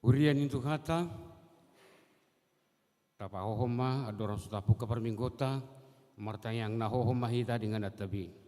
Urian itu kata, tapa hohoma adora sutapu kaparminggota, marta yang nahohoma hita dengan atabi.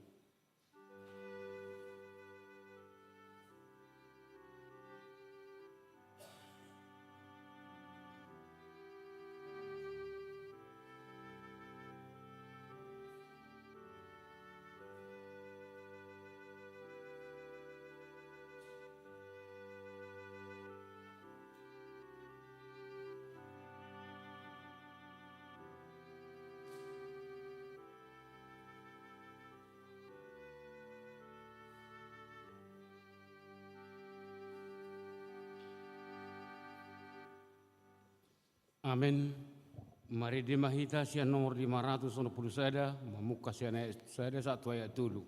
Amin. Mari dimahita sian nomor 560 sada, memuka sian sada satu ayat dulu.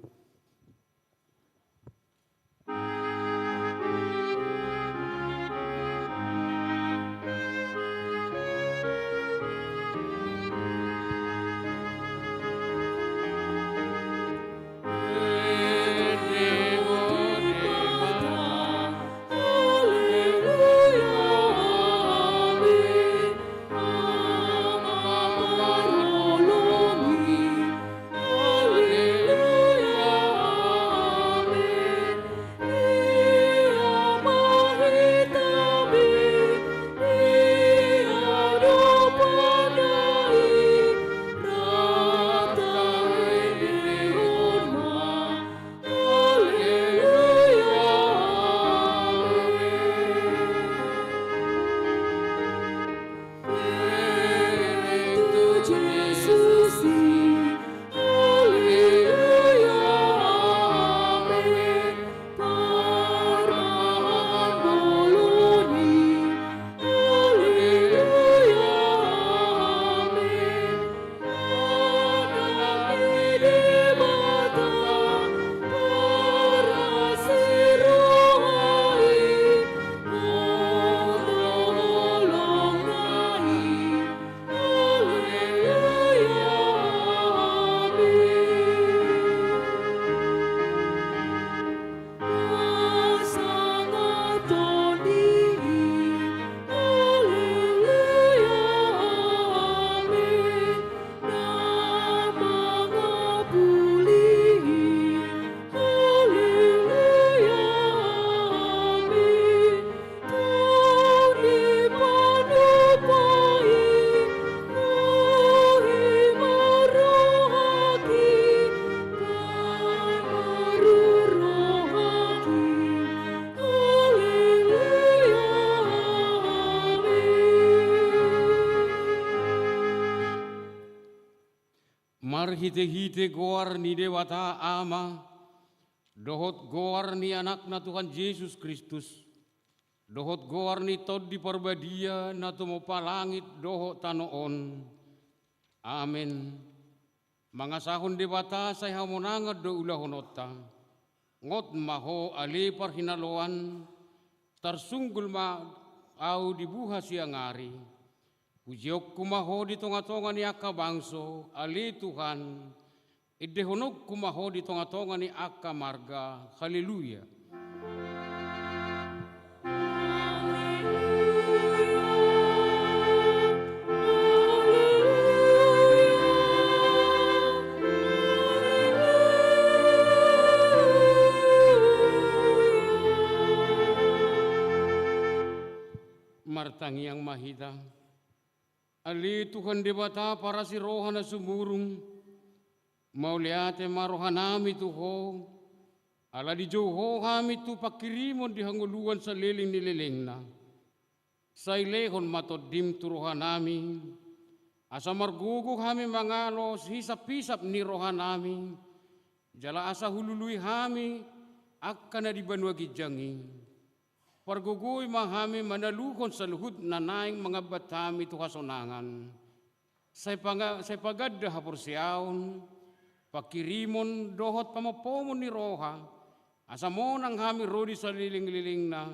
Mar hite-hite goar ni dewata ama, dohot goar ni anakna Tuhan Yesus Kristus, dohot goar ni tod di parbadia na tumopa langit dohot tanoon. Amen. Mga sahon dewata say hamonangad do ulahonota, ngot maho ali parhinaloan, tarsunggul ma au dibuha siang ari. Pujiok kumaho di tonga-tonga ni akka bangso, ali Tuhan, idehonok kumaho di tonga-tonga ni akka marga, haleluya. Martangi yang mahita, ali Tuhan debata para si rohana sumurung, mauliate marohanami tuho, ala di joho kami tu pakirimon di hanguluan sa liling nililing na. Sa ilehon matodim tu rohanami, asa margugo kami mangalos hisap-hisap ni rohanami, jala asa hulului kami akka na di banwa gijangi. Pargugoy mahami manaluhon sa luhud na naing mga batami to kasonangan. Sa pagadda hapor siyaon, pakirimon dohot pamapomon ni roha, asa mo nang hami rodi sa liling-liling na,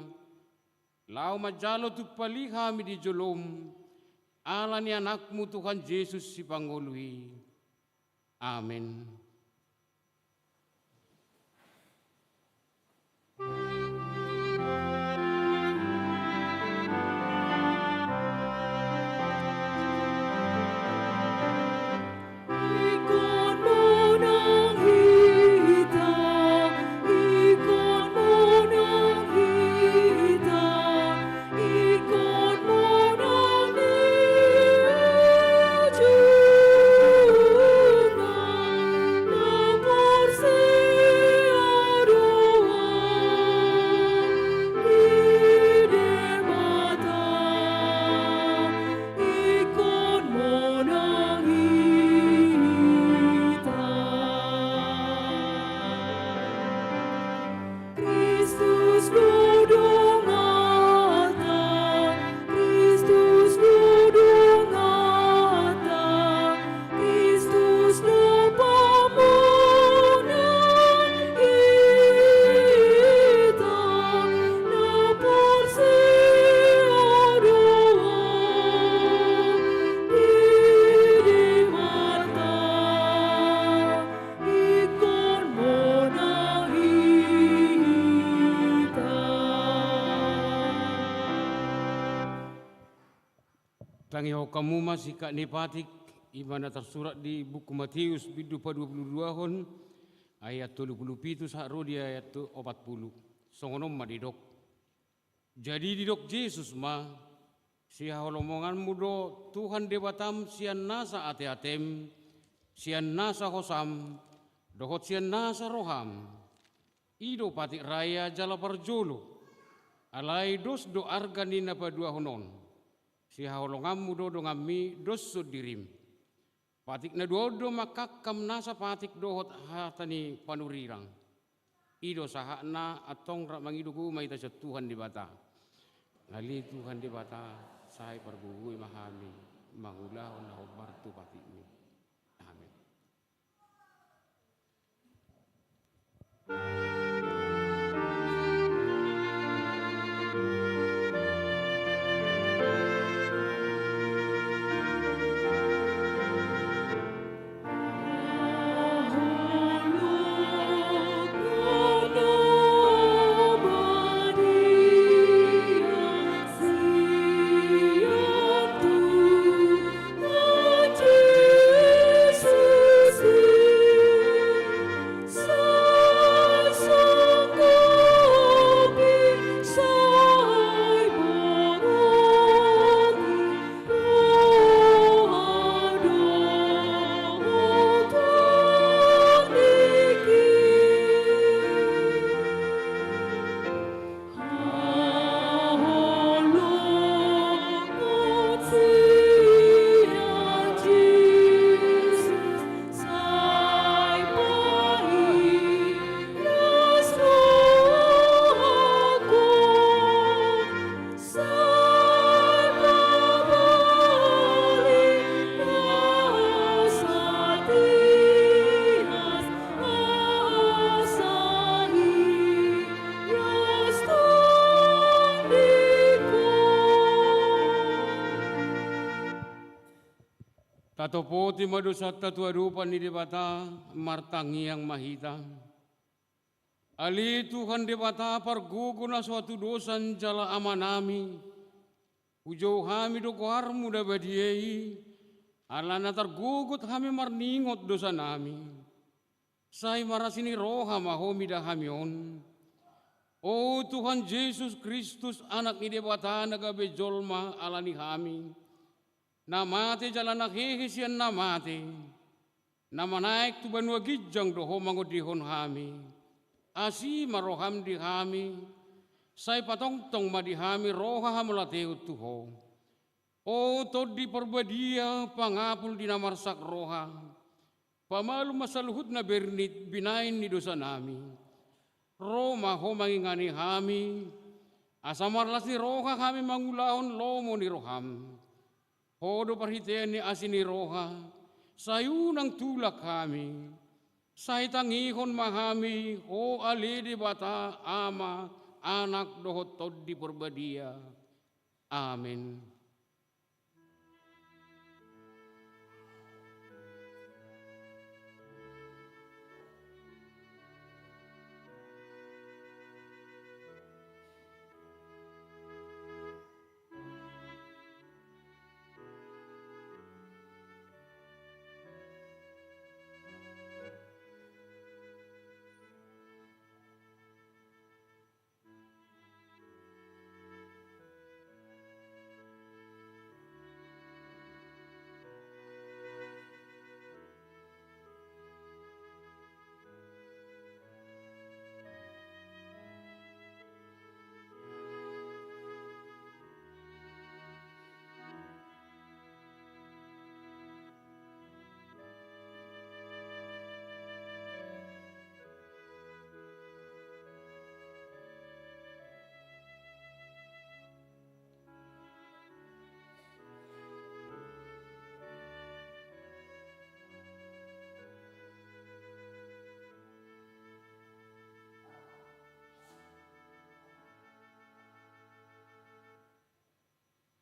lao majalo tu pali kami di jolom, ala ni anakmu Tuhan Yesus si Pangului. Amen. Martangi ho kamu masih kak nipatik imana tersurat di buku Matius bidu pa 22 hon ayat 37 sakro di ayat 40. Songonom madidok. Jadi didok Yesus ma siya holomongan mudo Tuhan dewatam sian nasa ate-atem sian nasa hosam dohot sian nasa roham. Ido patik raya jala parjolo alai dos do arganina pa dua honon. Si haolongamu do ngami dosu dirim. Patik na do makakam nasa patik dohot hatani panurirang. Ido sahakna atong mangiduku maita sa Tuhan di bata. Ngali Tuhan di bata say parbugui mahami mangulaw na hobartu patik ni. Amen. Tatopoti madosat tatuadupan ni debata martangi yang mahita. Ali Tuhan debata parguguna suatu dosan jala amanami. Ujau hami do kuarmu da badiei. Alana tergugut hami marningot dosa nami. Sai marasini roha mahomi da hamion. Oh Tuhan Yesus Kristus anak ni debata nagabe jolma alani hami. Namate jalan nakhehe sian namate. Nama naik tu banua gijang doho mangodihon hami. Asi maroham di hami. Sai patong tong madihami roha hamulateu tuho. O todi perbadia pangapul di namarsak roha. Pamalu masaluhut na bernit binain ni dosa nami. Roma ho mangingani hami. Asamarlas ni roha kami mangulahon lomo ni roham. Hodo perhitian ni asini roha, sayunang tulak kami, say tangihon mahami, o alidi bata ama, anak dohot tod di perbadia. Amin.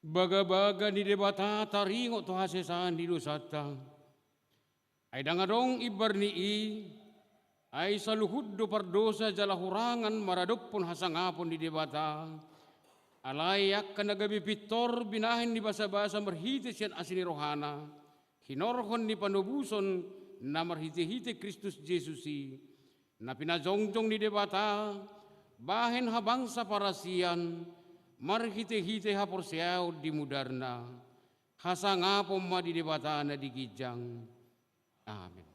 Baga-baga ni debata taringo to hasesan di dosata. Ay dangadong ibar ni ay saluhud do pardosa jala hurangan maradop pun hasangapon di debata. Alayak kanagabi pitor binahin ni basa-basa marhiti siyan asini rohana. Hinorhon ni panubuson na marhiti-hiti Kristus Jesusi. Na pinazongjong ni debata, bahen habang sa parasian, marhiti-hiti haporsiyaw di mudarna. Hasanga poma di debata na digijang. Amen.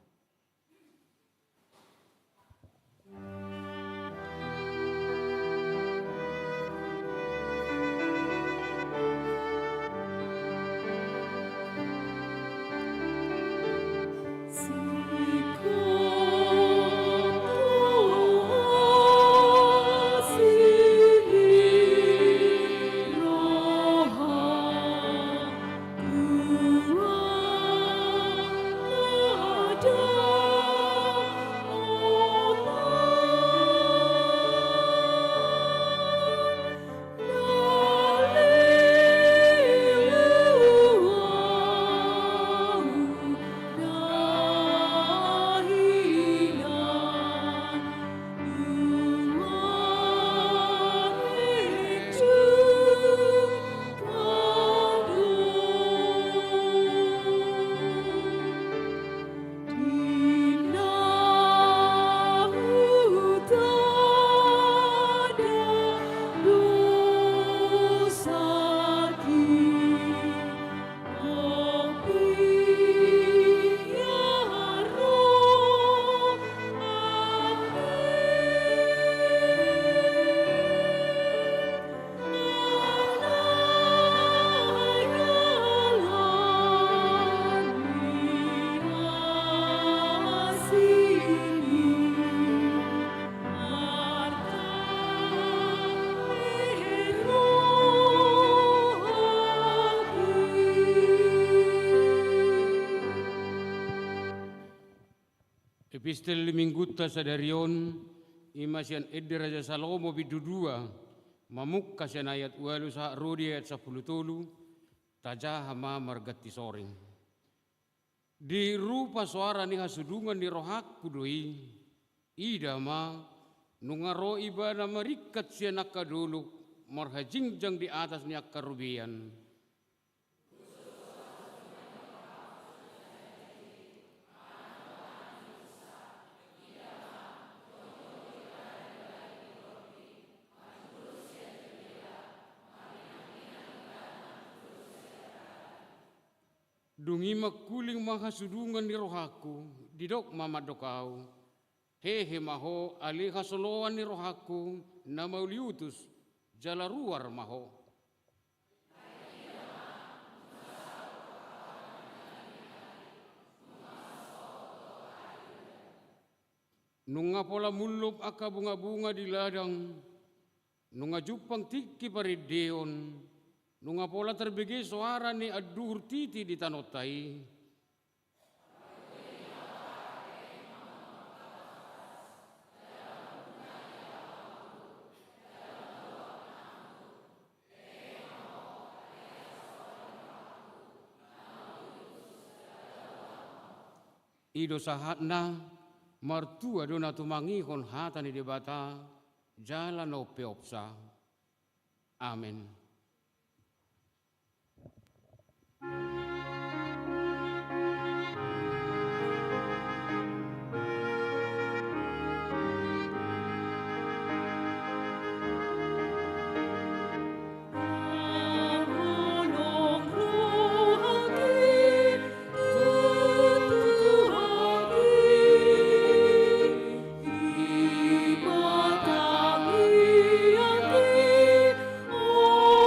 Epistel Minggutta sadarion imasian edde Raja Salomo bidudua mamuk kasian ayat walu sa rodi ayat 10 tolu tajah hama margati soring. Di rupa suara ni hasudungan di rohak kudui idama nungaro ibana marikat sian akaduluk marhajingjang di atas ni akarubian. Dungi makuling mahasudungan ni rohaku, didok mamadokau. Hehe maho alih hasoloan ni rohaku, na mauliutus jala ruar maho. Nunga pola mulup aka bunga-bunga di ladang, nunga jupang tiki parideon, nunga pola terbegi suara ni aduhur titi di tanotai. Ido sahatna martua dona tumangihon hata ni debata jalan no peopsa. Amen. Oh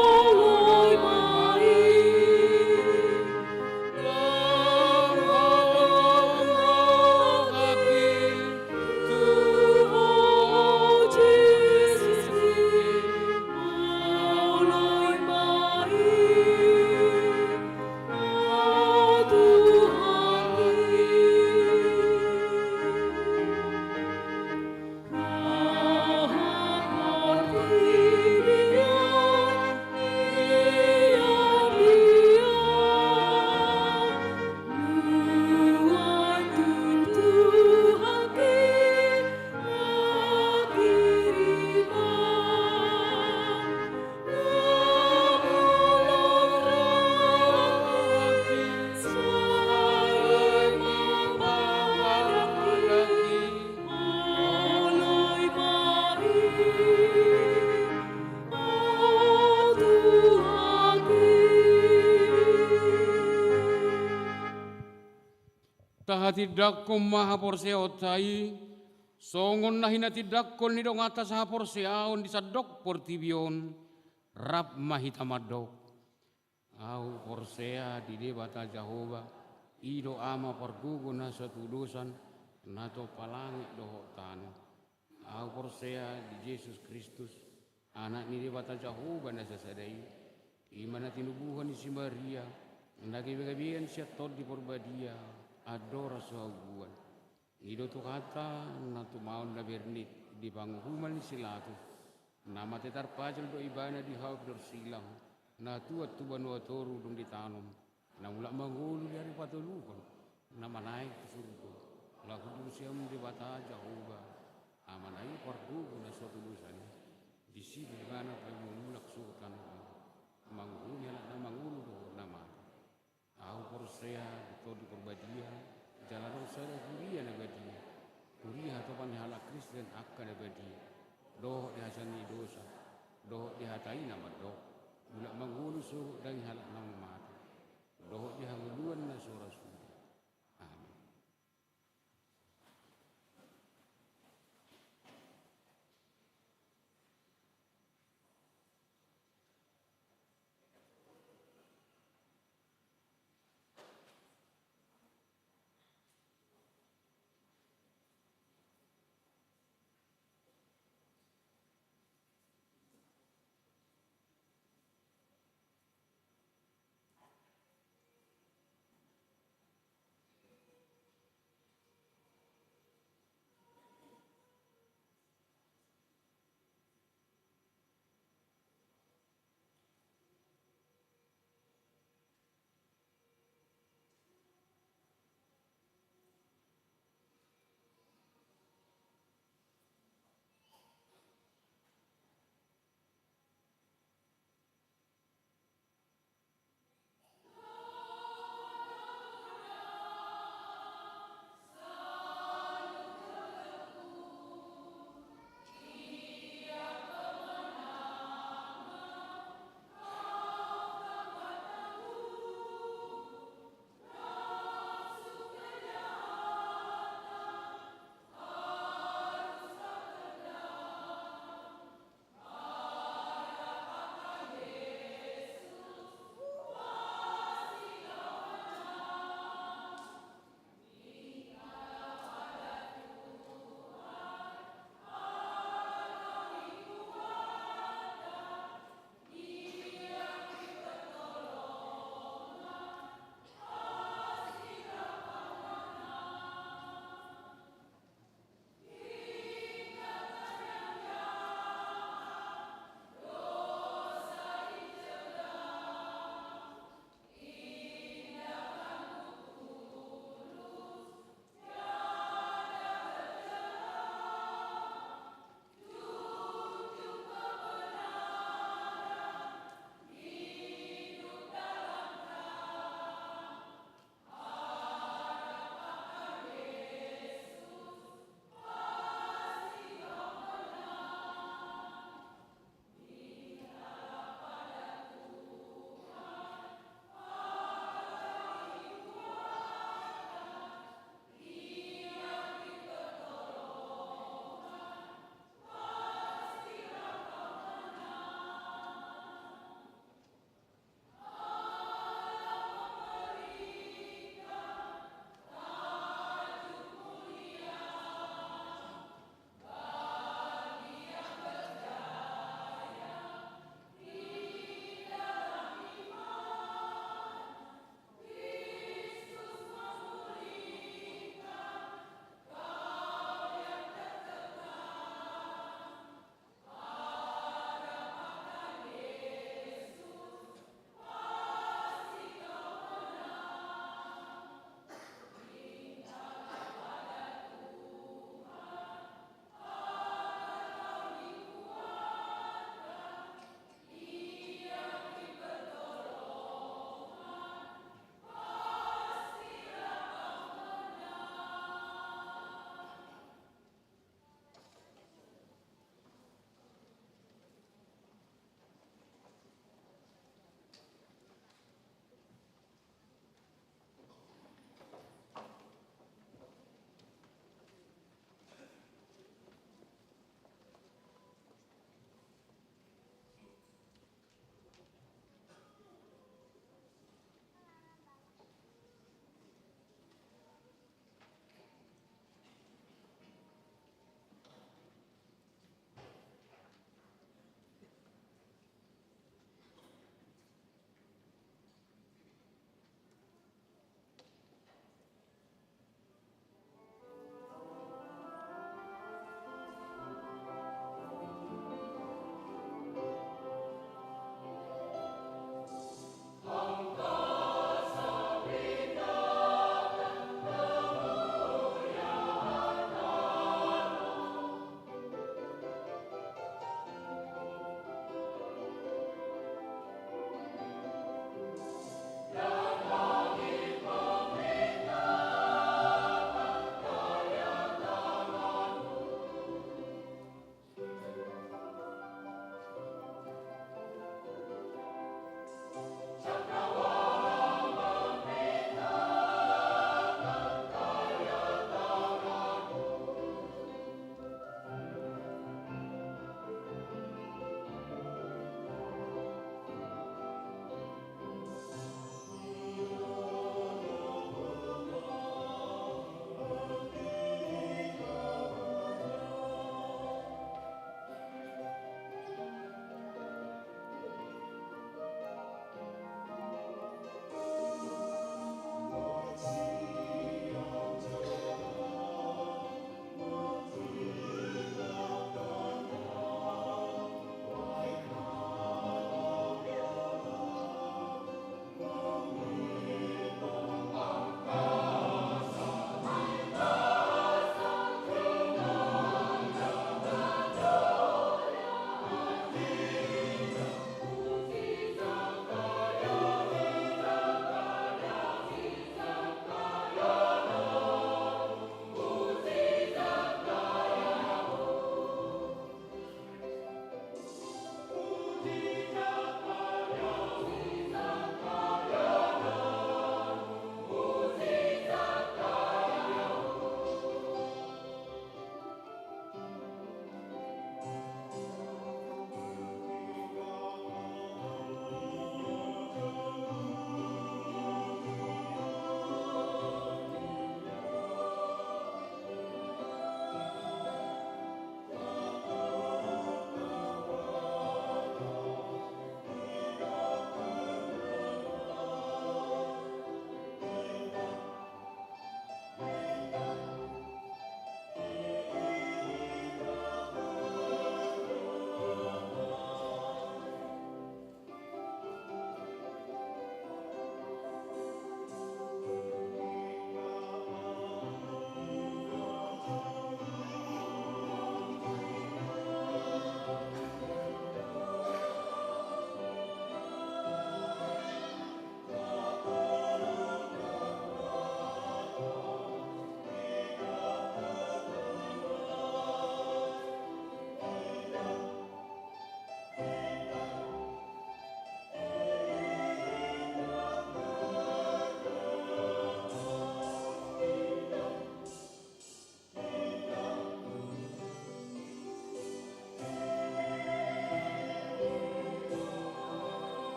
tahatidakkon maha porseotai, songon nahina tidakkon ni dong atas ha porseaon disadok portibion, rap mahita madok. Au porsea di debata Jehova, ido ama pergugo na satu dosan, nato palangi doho tanu. Au porsea di Yesus Kristus, anak ni debata Jehova na sasadai, imana tinubuhan ni si Maria, nagi-gabian siya tod di porbadia, adora suaguan. Ido tu kata na tumaon na bernit di panghuman ni silatu. Nama tetar pajal do ibana di hawab dor silang. Na tuat tu banua toru dong ditanam. Na mulak mangulu dari patulukan. Nama naik ke surga. Laku dulu siam di bata Jehova. Amanai pardu na suatu dosanya. Di sini mana pemulak sultan. Mangulu na mangulu do nama. Au porsea di perbadia. Jalan saya kuliah nabadi, kuliah atau panhala Kristen akan nabadi, doh dihasani dosa, doh dihatai nama doh, mulak mangulu suruh dan halak nama mati, doh dihanguluan na surah surah. Amin.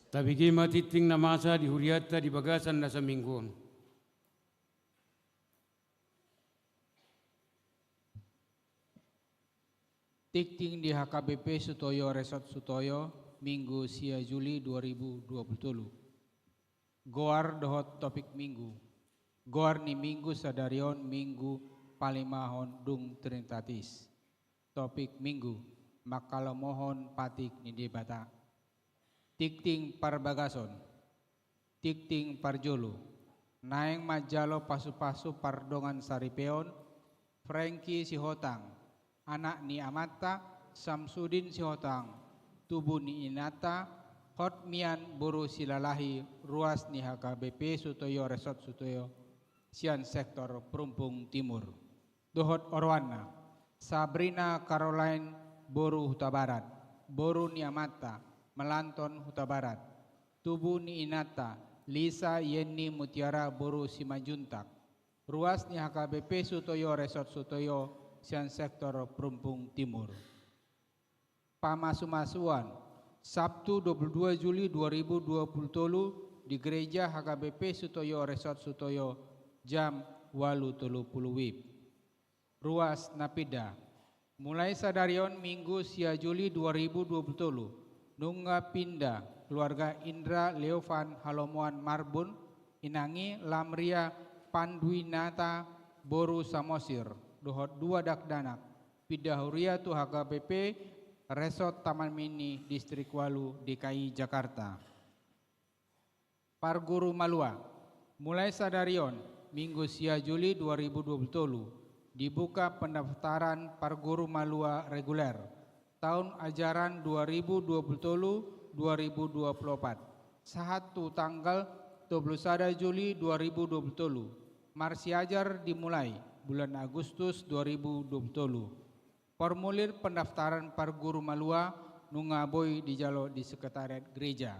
Tabigi matiting na masa di huriata di bagasan na sa mingguan. Tikting di HKBP Sutoyo Resort Sutoyo Minggu sia Juli 2020. Goar dohot topik minggu. Goar ni minggu sadarion minggu palimahon dung trinitatis. Topik minggu makala mohon patik ni debata. Tikting parbagason, tikting parjolo, naeng majalo pasu-pasu pardongan saripeon, Frankie Sihotang, anak ni Amata, Samsudin Sihotang, tubuh ni Inata, Hotmian Buru Silalahi, ruas ni HKBP Sutoyo Resort Sutoyo, Sian Sektor Perumpung Timur. Dohot Orwana, Sabrina Caroline Boru Huta Barat, Boru ni Amata, Melanton Huta Barat, tubuh ni Inata, Lisa Yeni Mutiara Boru Simanjuntak, ruas ni HKBP Sutoyo Resort Sutoyo, Sian Sektor Perumpung Timur. Pamasumasuan, Sabtu 22 Juli 2020 di Gereja HKBP Sutoyo Resort Sutoyo, jam 8.30 WIB. Ruas Napida, mulai sadarion Minggu sia Juli 2020, nungga pindah keluarga Indra Leovan Halomuan Marbun inangi Lamria Panduinata Boru Samosir dohot 2 dakdanak pidahuria tu HKBP Resort Taman Mini Distrik Walu DKI Jakarta. Parguru Malua, mulai sadarion Minggu sia Juli 2020 dibuka pendaftaran Parguru Malua reguler tahun ajaran 2020-2024. Satu tanggal 21 Juli 2020. Marsi ajar dimulai bulan Agustus 2020. Formulir pendaftaran Parguru Malua nungaboy di jalo di sekretariat gereja.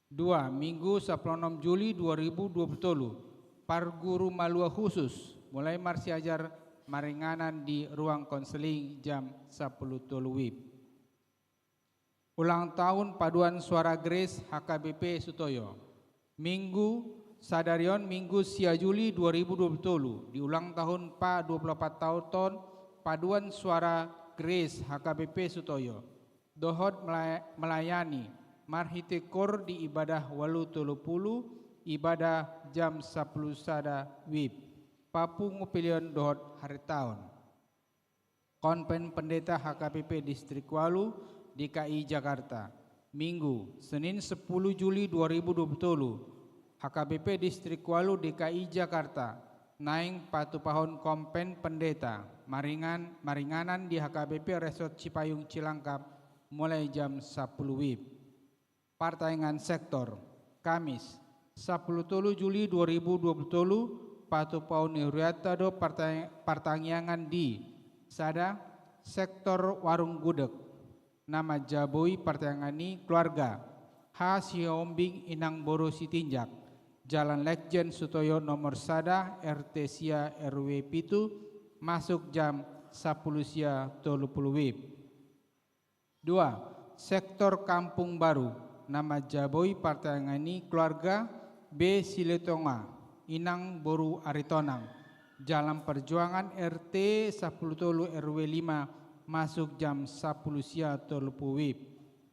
2. Minggu 16 Juli 2020. Parguru Malua khusus mulai marsi ajar maringanan di ruang konseling jam 10.00 WIB. Ulang tahun paduan suara Grace HKBP Sutoyo. Minggu sadarion Minggu sia Juli 2020 di ulang tahun 24 tahun paduan suara Grace HKBP Sutoyo. Dohot melayani marhitekor di ibadah 8.30 ibadah jam 10 sada WIB. Papu ngupilion dohot hari tahun. Konven Pendeta HKBP Distrik Walu DKI Jakarta. Minggu Senin 10 Juli 2020. HKBP Distrik Walu DKI Jakarta. Naing patu pahon Konven Pendeta maringanan di HKBP Resort Cipayung Cilangkap mulai jam 10 WIB. Partaingan sektor Kamis 10 Juli 2020 patu paun huriata do pertangyangan di sada sektor warung gudeg nama jabui pertangani keluarga H. Siombing Inang Boru Sitinjak Jalan Lekjen Sutoyo nomor sada RT Sia RW Pitu masuk jam 10 sia 30 WIB. 2. Sektor Kampung Baru nama jabui pertangani keluarga B. Siletonga Inang Boru Aritonang Jalan Perjuangan RT 10 RW 5 masuk jam 10 sia 30 WIB.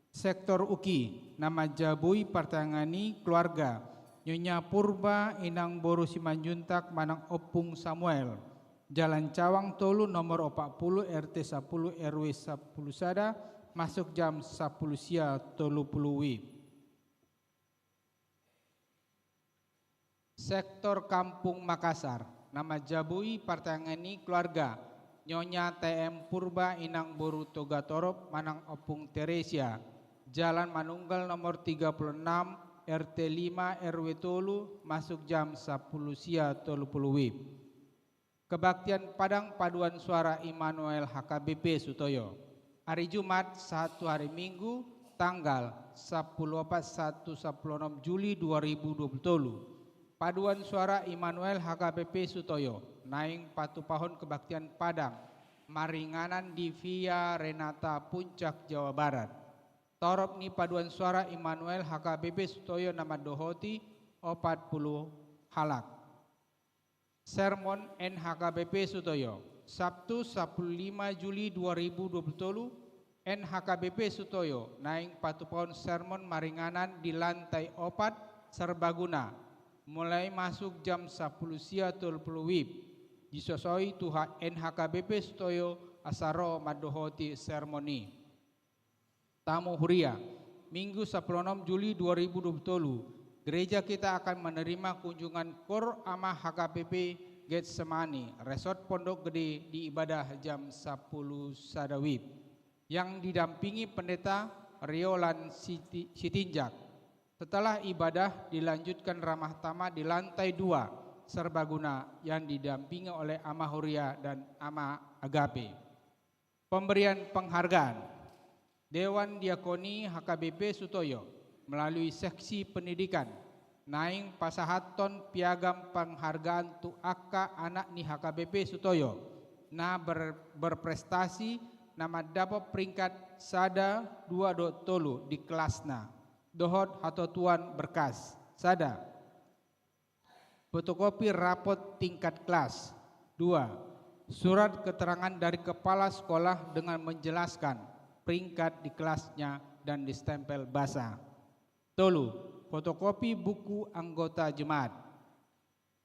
Sektor Uki nama jabui pertangani keluarga Nyonya Purba Inang Boru Simanjuntak Manang Opung Samuel Jalan Cawang Tolu nomor 40 RT 10 RW 10 sada masuk jam 10 sia 30 WIB. Sektor Kampung Makassar nama jabui pertangani keluarga Nyonya TM Purba Inang Boru Toga Torop Manang Opung Teresia, Jalan Manunggal nomor 36 RT 5 RW Tolu, masuk jam 10 sia 30 WIB. Kebaktian Padang Paduan Suara Immanuel HKBP Sutoyo. Hari Jumat 1 hari Minggu tanggal 14 Juli 2020. Paduan Suara Immanuel HKBP Sutoyo naing patu pahon kebaktian Padang Maringanan di Via Renata Puncak Jawa Barat. Torop ni Paduan Suara Immanuel HKBP Sutoyo nama dohoti 40 halak. Sermon NHKBP Sutoyo Sabtu 15 Juli 2020 NHKBP Sutoyo naing patu pohon sermon maringanan di lantai 4 serbaguna mulai masuk jam 10 sia 30 WIB. Disosoi Tuhan NHKBP Sutoyo asaro madohoti sermoni. Tamu Huria Minggu 16 Juli 2020 gereja kita akan menerima kunjungan Kor Ama HKBP Getsemani Resort Pondok Gede di ibadah jam 10 Sadawib yang didampingi pendeta Riolan Sitinjak. Setelah ibadah dilanjutkan ramah tamah di lantai 2 serbaguna yang didampingi oleh Ama Huria dan Ama Agape. Pemberian penghargaan Dewan Diakoni HKBP Sutoyo melalui seksi pendidikan naing pasahaton piagam penghargaan tu akka anak ni HKBP Sutoyo na berprestasi nama dapat peringkat sada 2 tolu di kelasna dohot atau tuan berkas sada fotokopi rapot tingkat kelas 2 surat keterangan dari kepala sekolah dengan menjelaskan peringkat di kelasnya dan distempel basah. Tolu, fotokopi buku anggota jemaat.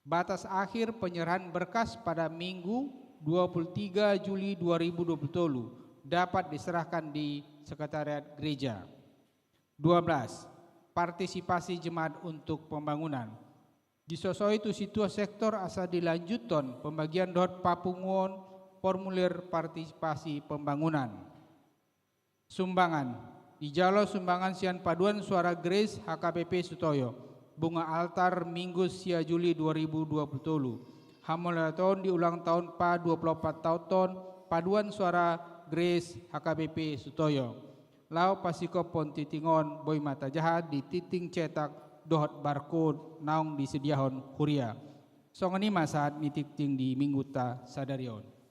Batas akhir penyerahan berkas pada Minggu 23 Juli 2020 dapat diserahkan di Sekretariat Gereja. 12. Partisipasi jemaat untuk pembangunan. Disosoi itu situa sektor asa dilanjuton pembagian dot papungon formulir partisipasi pembangunan. Sumbangan. Dijalo sumbangan sian Paduan Suara Grace HKBP Sutoyo bunga altar Minggu sia Juli 2020 hamulaton di ulang tahun pa 24 tahun Paduan Suara Grace HKBP Sutoyo lau pasiko pon titingon boy mata jahat di titing cetak dohot barcode naung disediahon Huria songani masaat mititing di Minggu ta sadarion.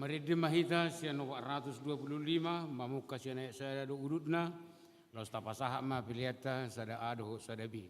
Maridi mahita siya 425 mamuka siya na sa do urudna los tapasaha ma piliata sada ado sada bi.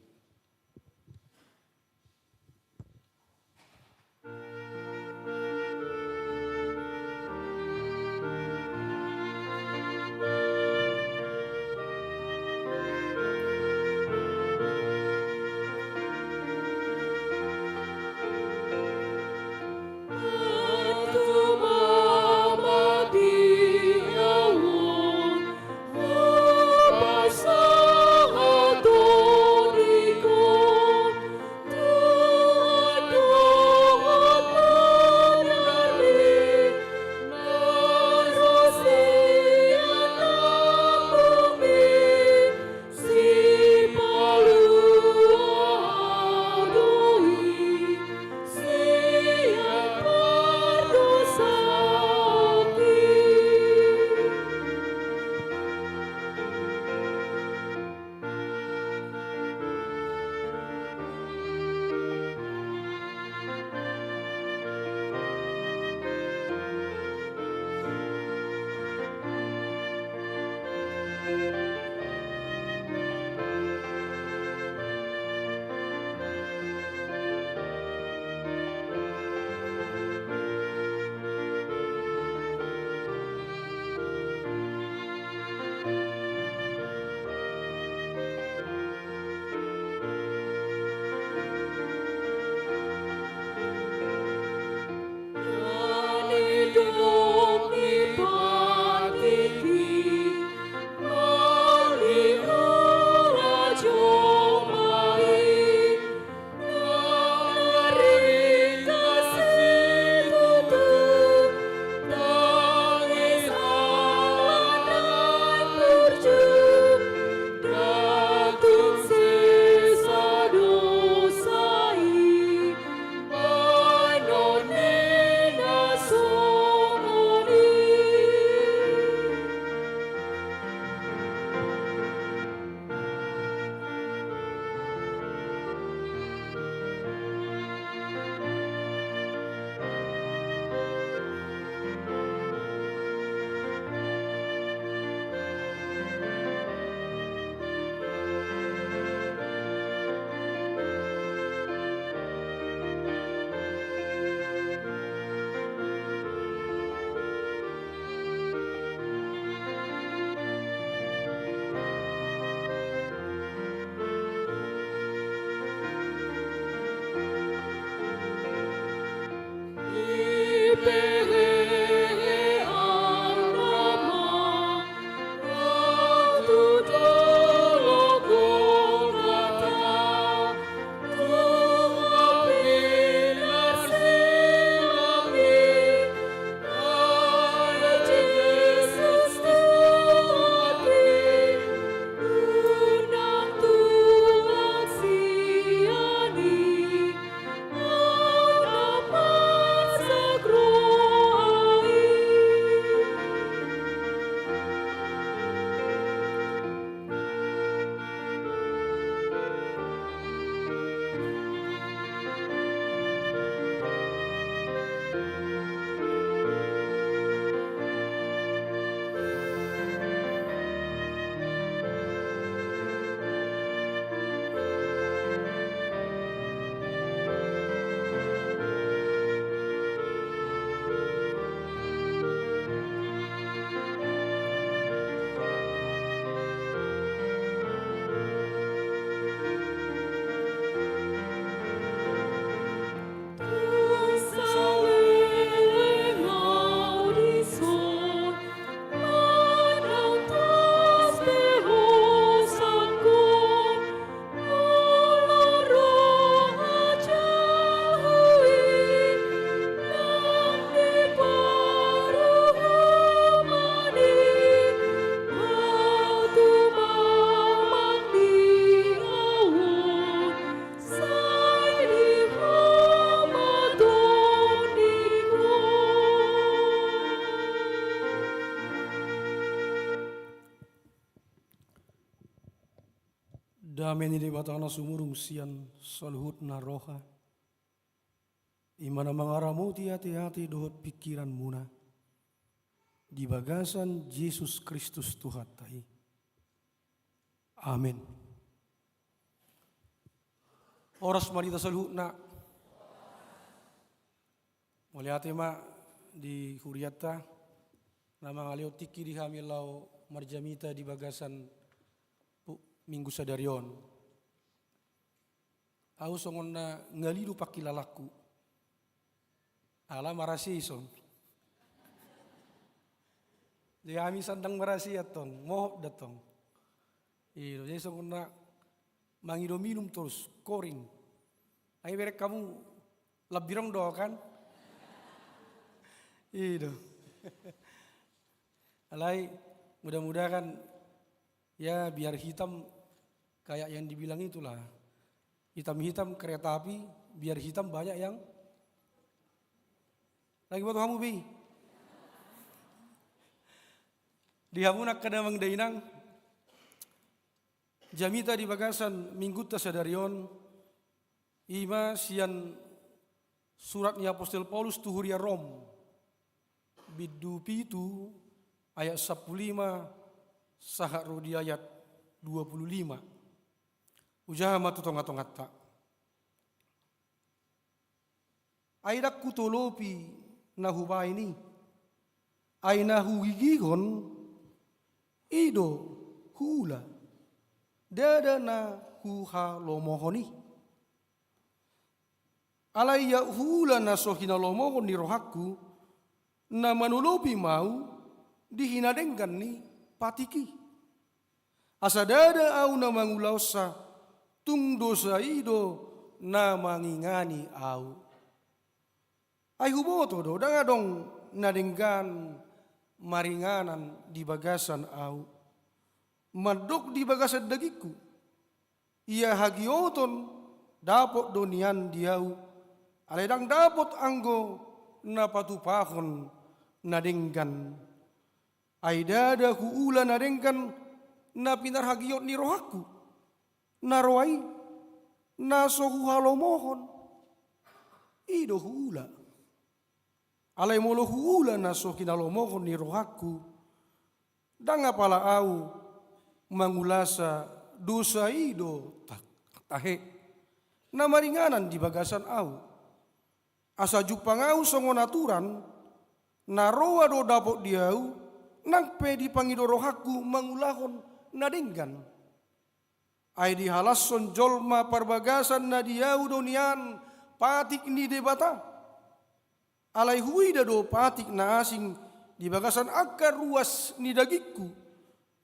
Damen ini batana sumurung sian saluhut na roha. Imana mangaramu hati-hati dohot pikiran muna. di bagasan Yesus Kristus Tuhan tai. Amin. Oras marita saluhna. Moliate ma di huriata nama ngaleo tiki di hamilau marjamita di bagasan minggu sadarion. Aku songon na ngalidu pakilalaku. Ala marasi son. Jadi kami sandang marasi atong, mohok datong. Iyo, jadi songon na mangido minum terus, koring. Ay berek kamu labirong do kan? Iyo. Alai mudah-mudahan ya biar hitam kayak yang dibilang itulah. Hitam-hitam kereta api, biar hitam banyak yang lagi buat kamu bi. Di hamunak kadamang dainang, jamita di bagasan minggu tasadarion, ima sian suratnya Apostol Paulus tuhuria Rom, bidu pitu ayat 15 sahak rodi ayat 25. Ujaha matu tonga-tongat tak. Aidak kutolopi nahuba ini. Ainahu gigihon ido hula. Dada na huha lomohoni. Alaya hula na sohina lomohon ni rohaku. Na manulopi mau dihinadengkan ni patiki. Asa dada au na mangulausa tung dosa ido na mangingani au. Ay huboto do dangadong nadenggan maringanan di bagasan au. Madok di bagasan dagiku. Ia hagioton dapot donian diau. Aledang dapot anggo na patupahon nadenggan. Ay dada huula nadenggan na pinar hagiot ni rohaku. Naroai nasohu halomohon ido hula alai molo hula nasohi halomohon ni rohaku danga pala au mangulasa dosa ido tahe na maringanan di bagasan au asa jupang au songon aturan naroa do dapot diau nangpe di pangido rohaku mangulahon nadenggan. Ay di halasson jolma parbagasan na diau donian patik ni debata. Alay huida do patik na asing di bagasan akar ruas ni dagiku.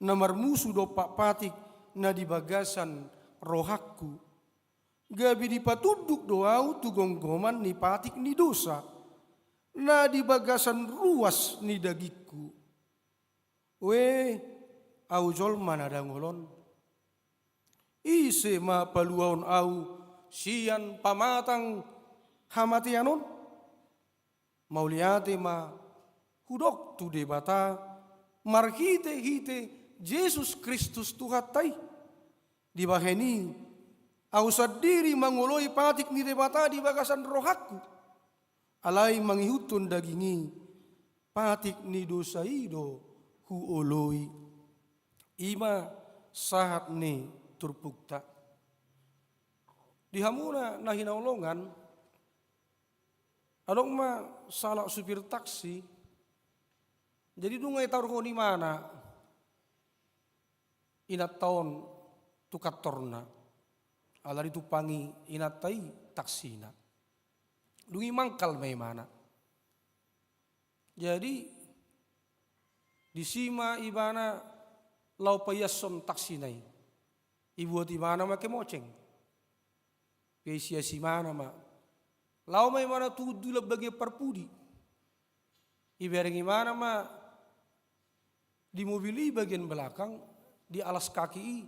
Na marmusu do pak patik na di bagasan rohakku. Gabi di patuduk doau tugonggoman ni patik ni dosa. Na di bagasan ruas ni dagiku. We au jolma na dangolon. Ise ma paluaon au sian pamatang hamatianon mauliate ma hudok tu debata marhite hite Yesus Kristus Tuhatai di baheni au sadiri mangoloi patik ni debata di bagasan rohaku alai mangihutun dagingi patik ni dosa ido huoloi ima sahat ni turpukta. Di hamuna na hinaulongan adong ma salah supir taksi. Jadi nungay taruh di mana inat taon tukatorna alari tupangi inatai taksina. Dungi mangkal may mana. Jadi disima ibana lau payason taksinai. Ibu di mana make moceng. Pesia si mana ma. Lau may mana tudu bagi perpudi. Ibarengi mana ma di mobil bagian belakang di alas kaki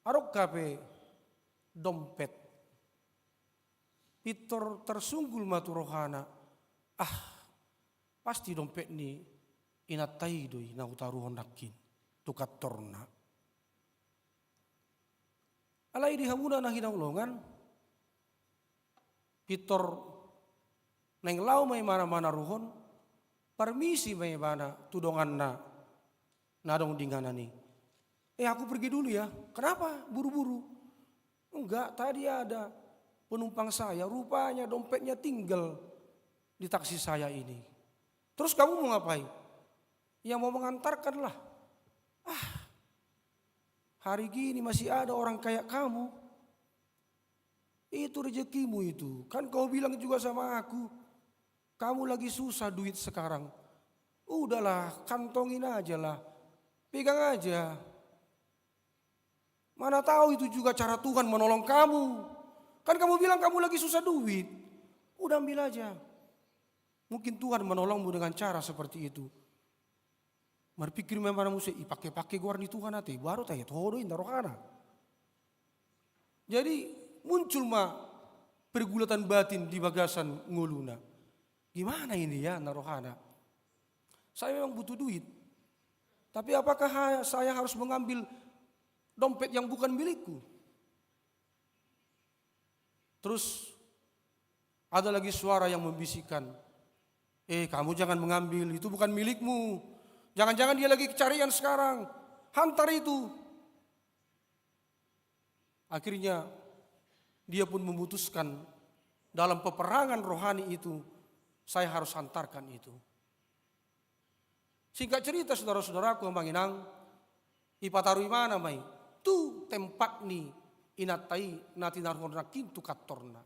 arok kape dompet. Pitor tersunggul matu rohana. Pasti dompet ni inatai doi na utaruhon nakin tukat torna. Alai di hamuna na hinaulongan pitor neng lau may mana-mana ruhon permisi may bana tudongan na nadong dinganani. Aku pergi dulu ya. Kenapa? Buru-buru. Enggak, tadi ada penumpang saya, rupanya dompetnya tinggal di taksi saya ini. Terus kamu mau ngapain? Ya mau mengantarkan lah. Hari gini masih ada orang kayak kamu. Itu rezekimu itu. Kan kau bilang juga sama aku, kamu lagi susah duit sekarang. Udahlah, kantongin aja lah. Pegang aja. Mana tahu itu juga cara Tuhan menolong kamu. Kan kamu bilang kamu lagi susah duit. Udah ambil aja. Mungkin Tuhan menolongmu dengan cara seperti itu. Berpikir memang mesti pakai guardi Tuhan ate baru tanya todoin rohana. Jadi muncul pergulatan batin di bagasan nguluna. Gimana ini ya narohana? Saya memang butuh duit. Tapi apakah saya harus mengambil dompet yang bukan milikku? Terus ada lagi suara yang membisikkan, kamu jangan mengambil, itu bukan milikmu. Jangan-jangan dia lagi kecarian sekarang. Hantar itu. Akhirnya dia pun memutuskan dalam peperangan rohani itu, saya harus hantarkan itu. Singkat cerita saudara-saudaraku yang manginang, ipataru mana mai, tu tempat ni inatai nati narhona kintu katorna.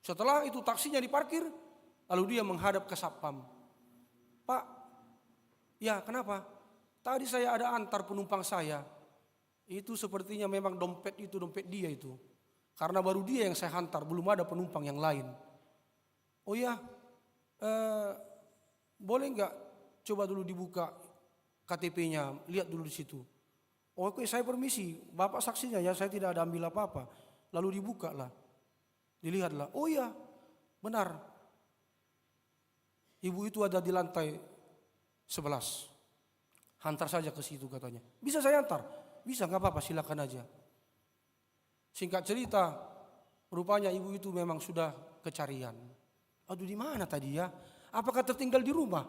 Setelah itu taksinya diparkir, lalu dia menghadap ke satpam. Pak, ya kenapa? Tadi saya ada antar penumpang saya. Itu sepertinya memang dompet dia itu. Karena baru dia yang saya hantar, belum ada penumpang yang lain. Oh ya, boleh nggak coba dulu dibuka KTP-nya, lihat dulu di situ. Oke, saya permisi, Bapak saksinya ya, saya tidak ada ambil apa-apa. Lalu dibuka lah, dilihatlah. Oh ya, benar. Ibu itu ada di lantai 11. Hantar saja ke situ katanya. Bisa saya hantar? Bisa, nggak apa-apa, silakan aja. Singkat cerita, rupanya ibu itu memang sudah kecarian. Aduh, di mana tadi ya? Apakah tertinggal di rumah?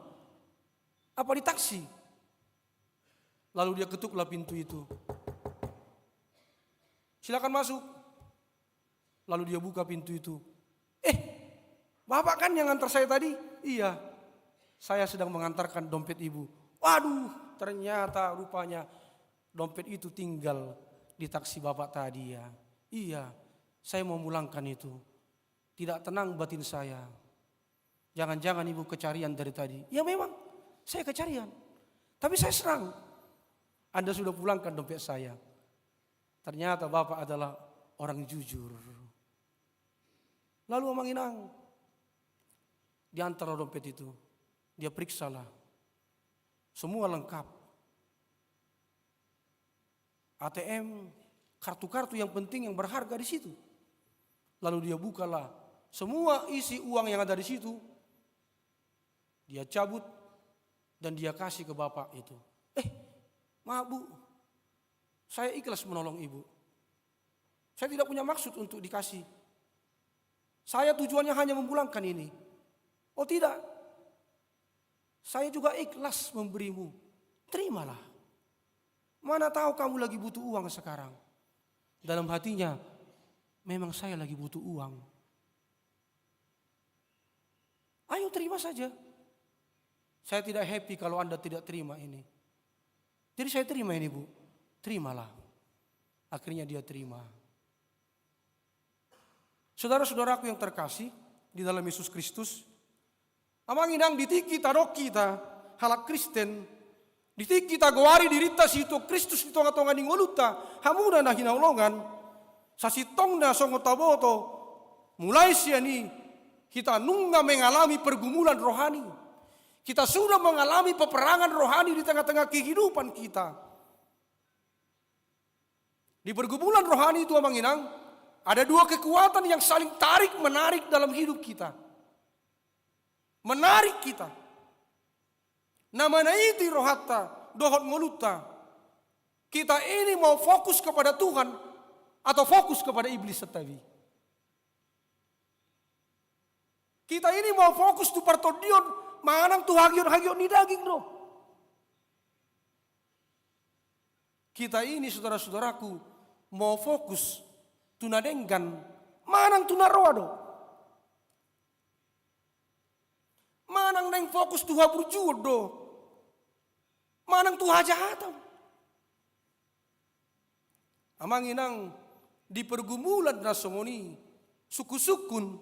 Apa di taksi? Lalu dia ketuklah pintu itu. Silakan masuk. Lalu dia buka pintu itu. Bapak kan yang antar saya tadi? Iya, saya sedang mengantarkan dompet ibu. Waduh, ternyata rupanya dompet itu tinggal di taksi bapak tadi ya. Iya, saya mau pulangkan itu. Tidak tenang batin saya. Jangan-jangan ibu kecarian dari tadi. Ya memang, saya kecarian. Tapi saya serang. Anda sudah pulangkan dompet saya. Ternyata bapak adalah orang jujur. Lalu manginang. Di antara dompet itu, dia periksalah. Semua lengkap. ATM, kartu-kartu yang penting yang berharga di situ. Lalu dia bukalah semua isi uang yang ada di situ. Dia cabut dan dia kasih ke bapak itu. Maaf bu, saya ikhlas menolong ibu. Saya tidak punya maksud untuk dikasih. Saya tujuannya hanya memulangkan ini. Oh tidak, saya juga ikhlas memberimu. Terimalah. Mana tahu kamu lagi butuh uang sekarang. Dalam hatinya, memang saya lagi butuh uang. Ayo terima saja. Saya tidak happy kalau Anda tidak terima ini. Jadi saya terima ini bu. Terimalah. Akhirnya dia terima. Saudara-saudaraku yang terkasih di dalam Yesus Kristus, amanginang ditiki tarok kita halak Kristen, ditiki ta goari dirita sito Kristus di tonga-tonga ning oluta, hamuna na hinaulongan, sasitong na songotaboto, mulai siani kita nungga mengalami pergumulan rohani. Kita sudah mengalami peperangan rohani di tengah-tengah kehidupan kita. Di pergumulan rohani itu amanginang, ada dua kekuatan yang saling tarik-menarik dalam hidup kita. Menarik kita. Namanya itu rohata, dohot ngoluta. Kita ini mau fokus kepada Tuhan atau fokus kepada iblis tadi. Kita ini mau fokus tu partodion, manang tu hagion ni daging do. Kita ini saudara-saudaraku mau fokus tu nadenggan, manang tu naroa do. Manang neng fokus tu haburjuod do. Manang tu hajahatan. Amang inang di pergumulan na songoni, suku-sukun,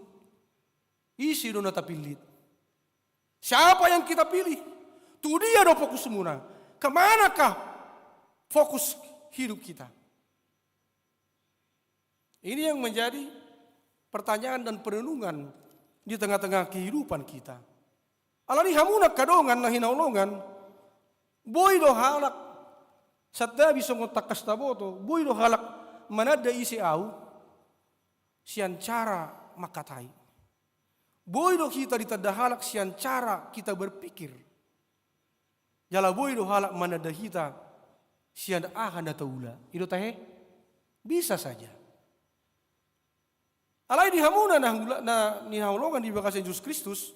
isi do nata pilit. Siapa yang kita pilih? Tu dia do fokus semua. Kemanakah fokus hidup kita? Ini yang menjadi pertanyaan dan perenungan di tengah-tengah kehidupan kita. Alani hamuna kadongan na hinaulongan, boy do halak sadda bisa ngotak kastaboto, boy do halak manada isi au, sian cara makatai. Boy do kita ditada halak sian cara kita berpikir. Jala boy do halak manada kita sian ahan dataula. Itu tahe bisa saja. Alai di hamuna na nihaulongan di bakasa Yesus Kristus,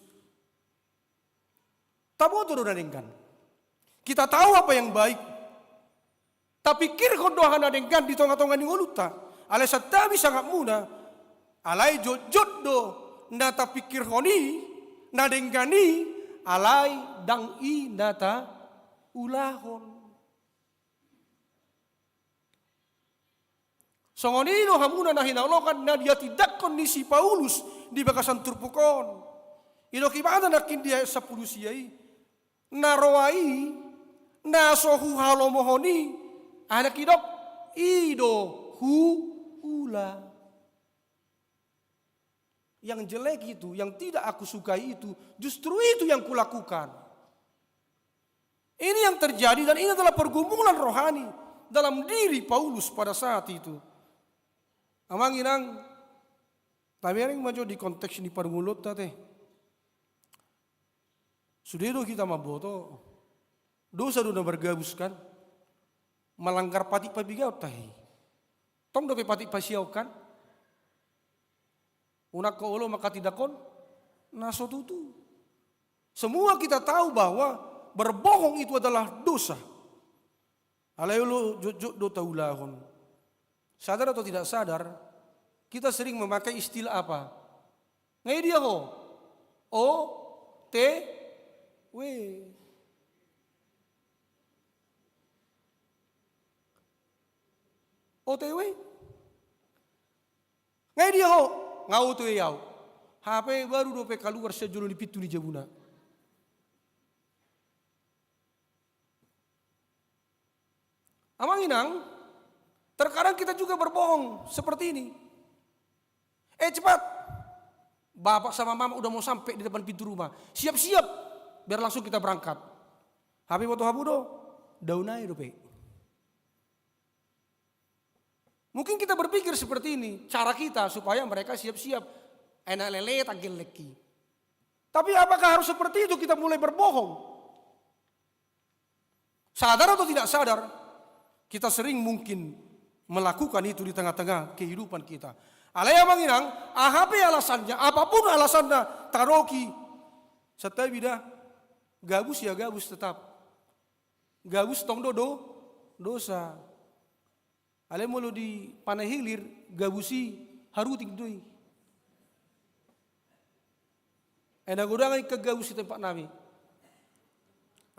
taboto do nadengkan. Kita tahu apa yang baik. Tapi kir kodohan nadengkan di tonga-tonga ni ngoluta. Alai satabi sangat muna. Alai jojot do nata pikir honi nadengkani alai dang i nata ulahon. Songonino hamuna na hinaulokan na dia tidak kondisi Paulus di bakasan turpukon. Ilo kibada nakin dia 10 siai. Naroai na sohu halomohoni anak idok ido hu ula. Yang jelek itu, yang tidak aku sukai itu, justru itu yang kulakukan. Ini yang terjadi dan ini adalah pergumulan rohani dalam diri Paulus pada saat itu. Amang inang, tapi yang maju di konteks ini pergulut teh. Sudah itu kita maboto, dosa sudah bergabuskan, melanggar pati pabigaw tahi. Tong dope pati pasiaw kan? Unak ko ulo maka tidakon, naso tutu. Semua kita tahu bahwa berbohong itu adalah dosa. Alayulo jujud do taulahon. Sadar atau tidak sadar, kita sering memakai istilah apa? Ngai dia ho, o, t, w. OTW. Ngai dia ho, ngau tu yau. HP baru dope keluar sejulu di pitu di Jabuna. Amang inang, terkadang kita juga berbohong seperti ini. Cepat, bapak sama mama udah mau sampai di depan pintu rumah. Siap-siap, biar langsung kita berangkat. HP foto habudo, daunai dope. Mungkin kita berpikir seperti ini, cara kita supaya mereka siap-siap. Enak lele tagil leki. Tapi apakah harus seperti itu kita mulai berbohong? Sadar atau tidak sadar, kita sering mungkin melakukan itu di tengah-tengah kehidupan kita. Alaya manginang, ahape alasannya, apapun alasannya, taroki. Setelah bidah, gabus ya gabus tetap. Gabus tong dosa. Ale mulu di panahilir gabusi haruting doi. Ena godangan ke gabusi tempat nami.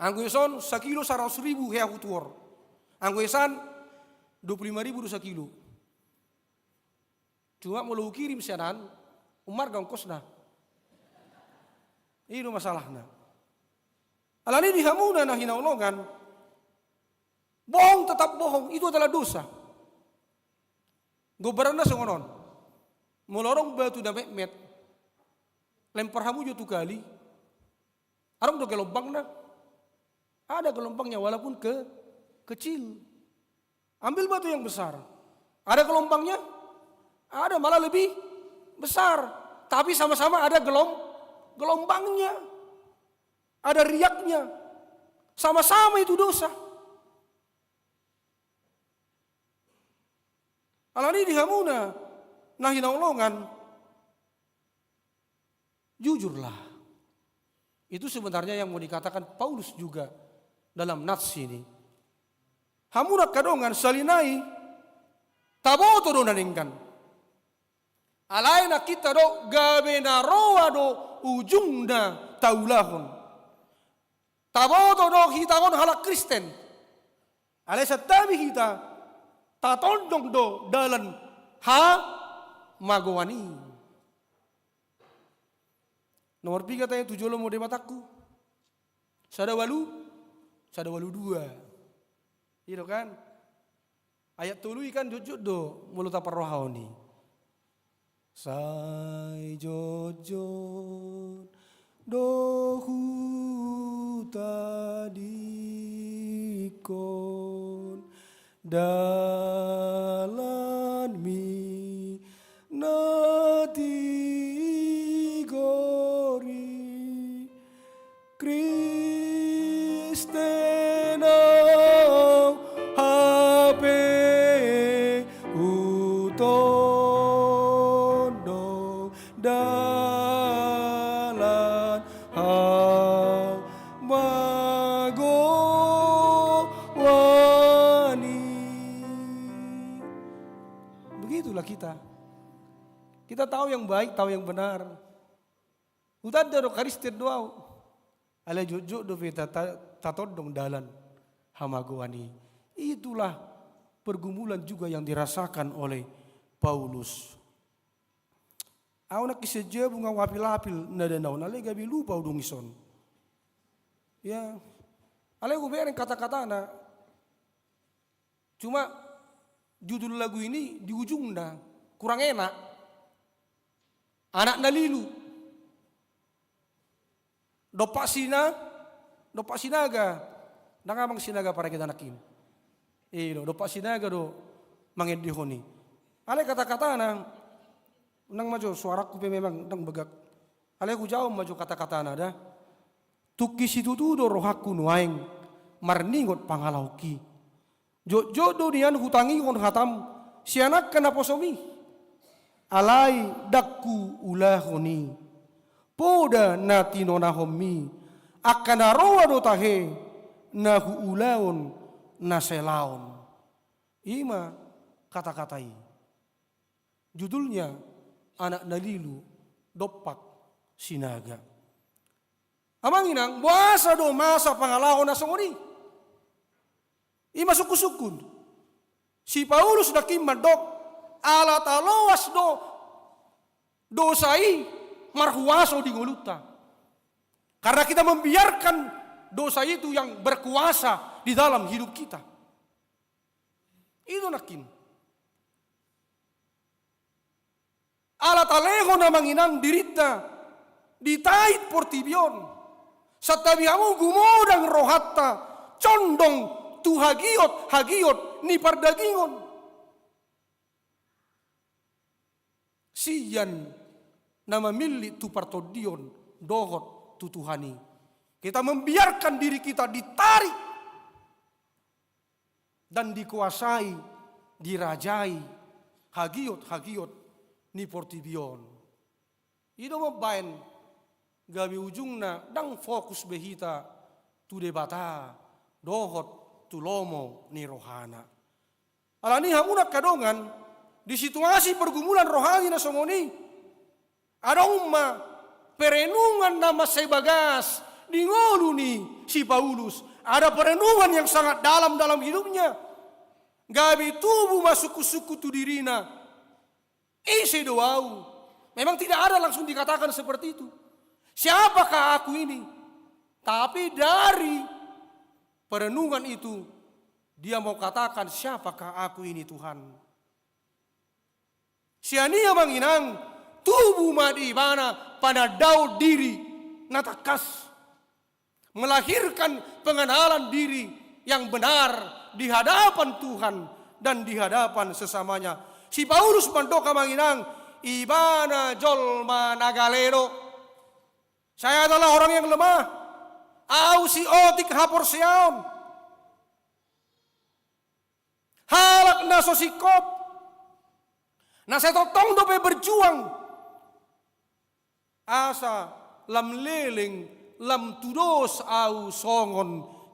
Anggo eson 1 kilo 100.000 hea hutuor. Anggo esan 25.000 1 kilo. Cuma mulu kirim sianan umar gongkosna. Itu masalahnya. Alani dihamuna na hinaulongan. Bohong tetap bohong, itu adalah dosa. Gobarana songonon. Molorong batu da met. Lempar hamu jutu kali. Arong do gelombang na. Ada gelombangnya walaupun kecil. Ambil batu yang besar. Ada gelombangnya? Ada malah lebih besar. Tapi sama-sama ada gelombangnya. Ada riaknya. Sama-sama itu dosa. Alani dihamuna nahinaulongan. Jujurlah. Itu sebenarnya yang mau dikatakan Paulus juga dalam nats ini. Hamunak kadongan salinai taboto do naningkan. Alaina kita do gabe na roa do ujungna taulahon. Taboto do hitangon halak Kristen. Alai satabi kita tatondong do dalan ha magowani. Nomor 3 tanya tujuh mo mataku. Sadawalu 2. Itu kan? Ayat tului kan jujur do mulut apa rohani. Sai jojon dohu tadikon dalan mi nati gori Kristena hape utondo dalan magowani. Begitulah kita. Kita tahu yang baik, tahu yang benar. Utan do Kristen doau. Ale jojo do veta tatodong dalan hamagowani. Itulah pergumulan juga yang dirasakan oleh Paulus. Auna kiseje bunga wapil-apil nadanau nale gabi lupa udung ison. Ya. Ale gue bereng kata-kata na. Cuma judul lagu ini di ujungnya kurang enak. Anak nalilu. Dopak sinaga. Nangamang sinaga para kita nakin. Dopak sinaga do mangedihoni. Ale kata-kata nang maju suaraku pe memang nang begak. Ale ku jauh maju kata-kata nada. Tuki situ tu do rohaku nuaing marningot pangalauki. Jojo do nian hutangi kon hatam sianak kena posomi. Alai dakku ulahoni. Poda nati nona homi akana roa do tahe nahu ulaon naselaon. Ima kata-katai. Judulnya anak nalilu dopak sinaga. Amang inang buasa do masa pangalahon na songoni. Ima suku-sukun. Si Paulus dakiman dok alat aloas do dosai marhuaso di ngoluta. Karena kita membiarkan dosa itu yang berkuasa di dalam hidup kita. Itu nakin. Alat aleho na manginang dirita ditait portibion. Satabiamu gumodang rohatta condong tu hagiot ni pardagingon. Siyan nama milik tu partodion dohot tu Tuhani. Kita membiarkan diri kita ditarik dan dikuasai, dirajai hagiot ni portibion. Itu mabain gabi ujungna dang fokus behita tu debata dohot tu lomo ni rohana. Alani hamuna kadongan di situasi pergumulan rohani na somoni ada umma perenungan nama sebagas di ngolu ni si Paulus. Ada perenungan yang sangat dalam hidupnya. Gabi tubuh masuk suku tu dirina. Isi doau. Memang tidak ada langsung dikatakan seperti itu. Siapakah aku ini? Tapi dari perenungan itu dia mau katakan siapakah aku ini Tuhan. Siania manginang tubuh madi mana pada daud diri natakas melahirkan pengenalan diri yang benar di hadapan Tuhan dan di hadapan sesamanya. Si Paulus mandoka manginang ibana jolma nagalero. Saya adalah orang yang lemah. Au si otik hapor siaon. Halak na sosikop. Na saya totong dope berjuang. asa lam leleng lam tudos au songon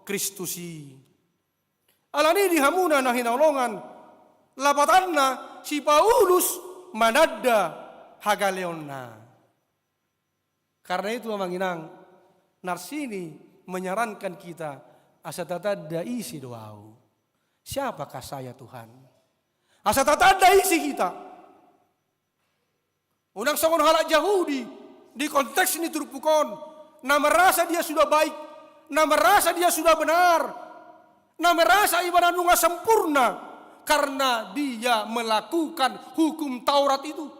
Kristusi. Alani dihamuna na hinaulongan lapatanna si Paulus manadda hagaleonna. Karena itu amanginang Narsini menyarankan kita asa tatadda isi doau. Siapakah saya Tuhan? Asa tatadda isi kita. Unang songon halak Yahudi di konteks ini turpukon, na merasa dia sudah baik, na merasa dia sudah benar, na merasa ibadah nunga sempurna karena dia melakukan hukum Taurat itu.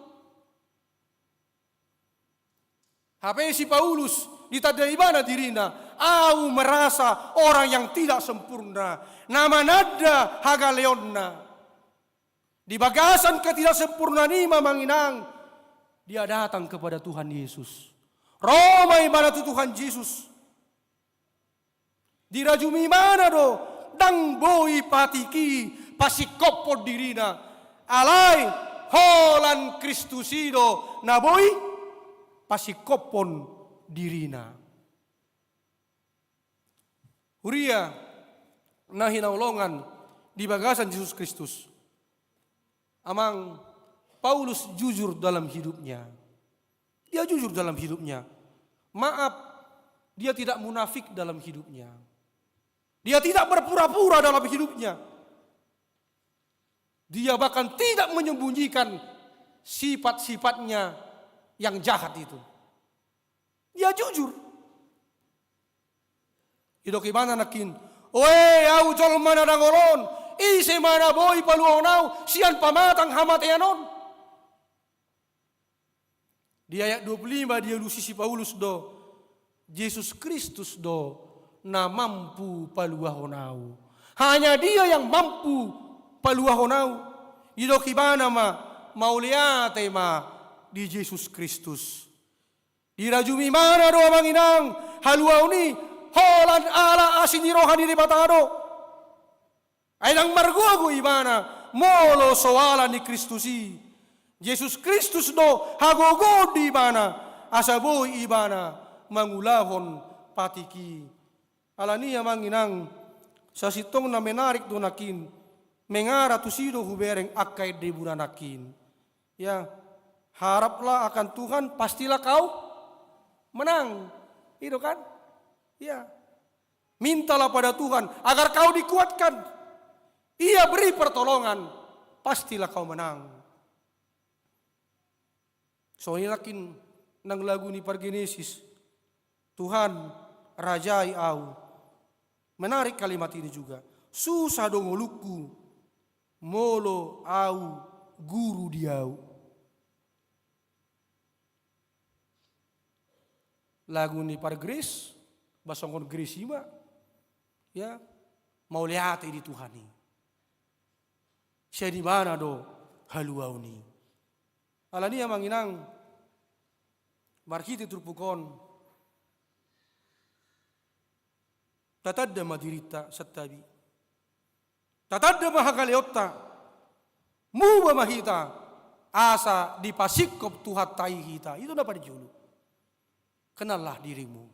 HP si Paulus ditadai mana dirina, au merasa orang yang tidak sempurna, nama nada hagaleonna. Di bagasan ketidaksempurnaan ini manginang, dia datang kepada Tuhan Yesus. Roma ibadah Tuhan Yesus. Dirajumi mana do, dang boi patiki pasikopo dirina, alai holan Kristusido naboi pasikopon dirina. Huria nahinaulongan di bagasan Yesus Kristus. Amang Paulus jujur dalam hidupnya. Dia jujur dalam hidupnya. Maaf, dia tidak munafik dalam hidupnya. Dia tidak berpura-pura dalam hidupnya. Dia bahkan tidak menyembunyikan sifat-sifatnya yang jahat itu. Dia jujur. Idok imana nakin, oe au jol mana dangolon, ise mana boy paluonau, sian pamatang hamateanon. Di ayat 25 dia lusisi Paulus do, Yesus Kristus do, na mampu paluahonau. Hanya dia yang mampu paluahonau. Idok imana mau lihat di Yesus Kristus. Dirajumi mana do manginang haluauni holan ala asini rohani di batado. Aidang margogo ibana molo soalan di Kristusi. Yesus Kristus do hagogo di ibana asabo ibana mangulahon patiki. Alania manginang sasitong na menarik do nakin mengara tusido hubereng akai de bunanakin. Ya, haraplah akan Tuhan, pastilah kau menang. Itu kan? Ya. Mintalah pada Tuhan agar kau dikuatkan. Ia beri pertolongan, pastilah kau menang. Soalnya lakin nang lagu ni Pargenesis, Tuhan rajai au. Menarik kalimat ini juga. Susah dong luku, molo au guru diau. Lagu ni par Gris, basongkon Gris ima, ya mau lihat di Tuhan ni. Saya di mana do haluau ni. Alani yang manginang markiti turpukon. Tatadda madirita satabi. Tatadda mahagaleotta. Muba mahita asa dipasikop Tuhan tai kita. Itu dapat dijulu. Kenallah dirimu.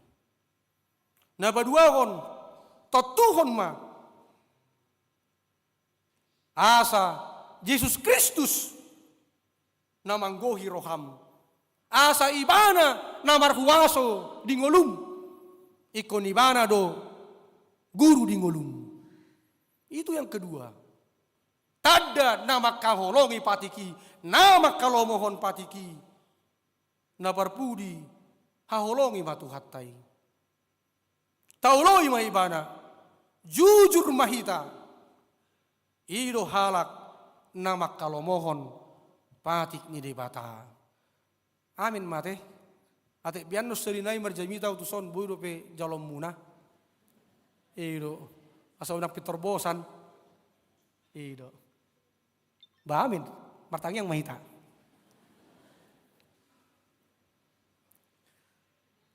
Napa duahon totuhon ma asa Yesus Kristus namanggohi roham. Asa ibana namarhuaso di ngolum. Ikon ibana do guru di ngolum. Itu yang kedua. Tada nama kaholongi patiki, nama kalomohon patiki. Naparpudi haholongi matu hattai. Tauloi maibana, jujur mahita. Ido halak nama kalomohon patik ni debata. Amin mate. Ate bianno serinai marjamita utuson buido pe jalom muna. Ido asa unak pitorbosan. Ido. Ba amin, martangi yang mahita.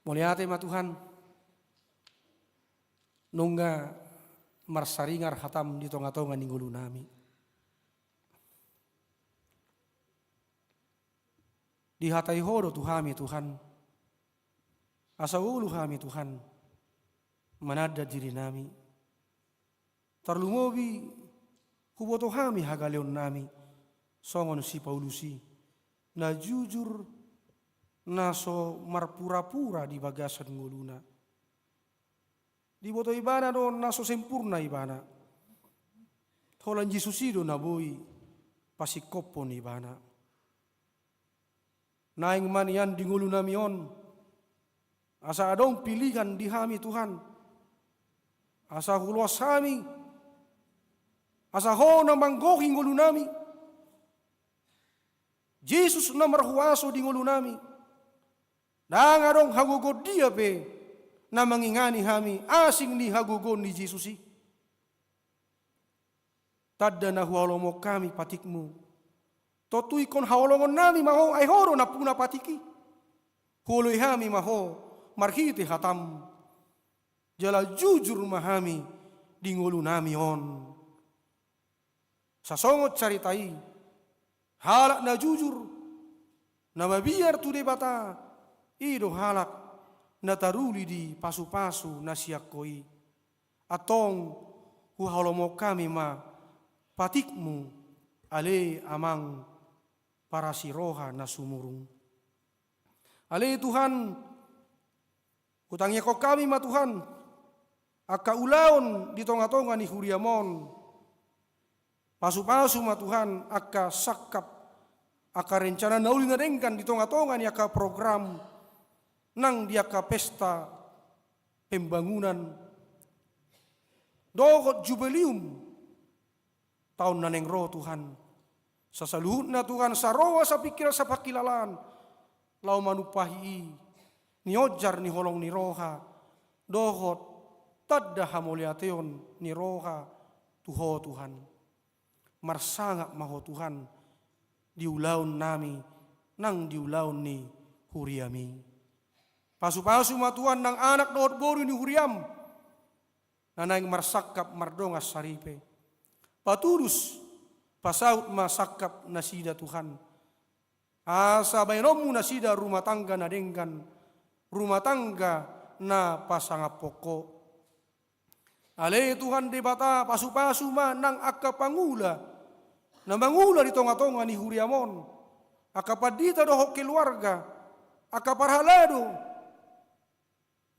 Muliate ma Tuhan, nungga marsaringar hatam di tonga-tonga ninggulu nami. Di hatai hodo Tuhami Tuhan, asa ulu kami Tuhan, manada diri nami. Tarlumobi huboto kami hagaleon nami, songon si Paulusi, na jujur naso marpura-pura di bagasan nguluna. Di boto ibana do naso sempurna ibana. Tholan Jesusido na boy pasikopon ibana. Naing manian di nguluna mion. Asa adong pilihan di hami Tuhan. Asa huluas hami. Asa ho na manggohi ngulunami. Jesus na marhuaso di ngulunami. Nang adong hagugod dia pe na mangingani hami asing ni hagugon ni Jesusi. Tadda na hualomo kami patikmu. Totui kon hawalongon nami maho ay horo na puna patiki. Huloy hami maho marhiti hatam. Jala jujur mahami di ngulunami on. Sasongot caritai halak na jujur na mabiar tu debata ido halak na taruli di pasu-pasu na siakoi atong huhalomo kami ma patikmu ale amang para siroha na sumurung ale Tuhan hutangnya ko kami ma Tuhan aka ulaon di tonga-tonga ni huriamon pasu-pasu ma Tuhan aka sakap aka rencana nauli na dengkan di tonga-tonga ni aka program nang dia ka pesta pembangunan dogot jubileum tahun naneng roh Tuhan sasaluhut na Tuhan sarowa sa pikir sa pakilalan lau manupahi ni ojar ni holong ni roha dogot tadda hamuliateon ni roha tuho Tuhan marsangak maho Tuhan diulaun nami nang diulaun ni huriami. Pasu-pasu matuan ng anak doot boru ni huriam. Nanayang marsakap mardongas saripe. Paturus pasaut masakap na sida Tuhan. Asa baynom mo na sida rumah tangga na denggan. Rumah tangga na pasangapoko. Ale Tuhan debata pasu-pasu ma nang akapangula. Na mangula di tonga-tonga ni huriamon. Akapadita dohok keluarga. Akaparhalado.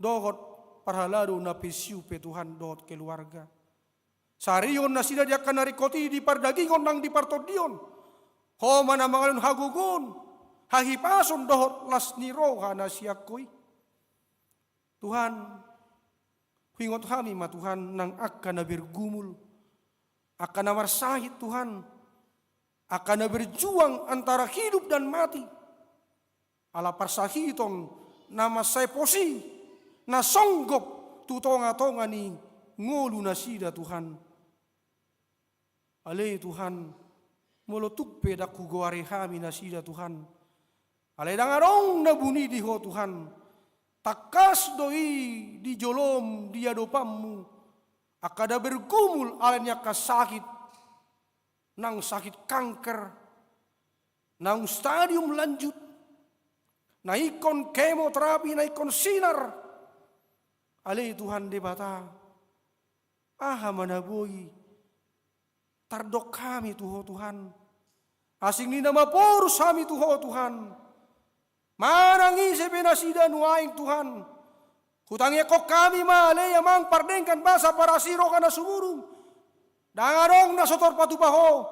Dohot parhalado na pisiu pe Tuhan dohot keluarga. Sarion na sida dia kanarikoti di pardagingon nang di partodion. Ho mana mangalun hagugon. Hahipason dohot las ni roha na siakoy. Tuhan, hingot kami ma Tuhan nang akan na bergumul. Akan na marsahit Tuhan. Akan na berjuang antara hidup dan mati. Ala parsahiton nama saya posi. Na songgop tutonga-tonga ni ngulu na sida Tuhan. Ale Tuhan, molotuk pedak kugoare kami na sida Tuhan. Ale dangarong na buni di ho Tuhan. Takas doi di jolom dia dopammu. Akada bergumul alanya kasakit. Nang sakit kanker. Nang stadium lanjut. Na ikon kemoterapi, na ikon sinar. Ale Tuhan debata. Aha manaboy. Tardok kami tuho Tuhan. Asing ni nama porus kami tuho Tuhan. Manangi sebenasida nuaing Tuhan. Hutangnya kok kami male yamang pardengkan basa para siro kana sumurung. Dangarong na sotor patupaho.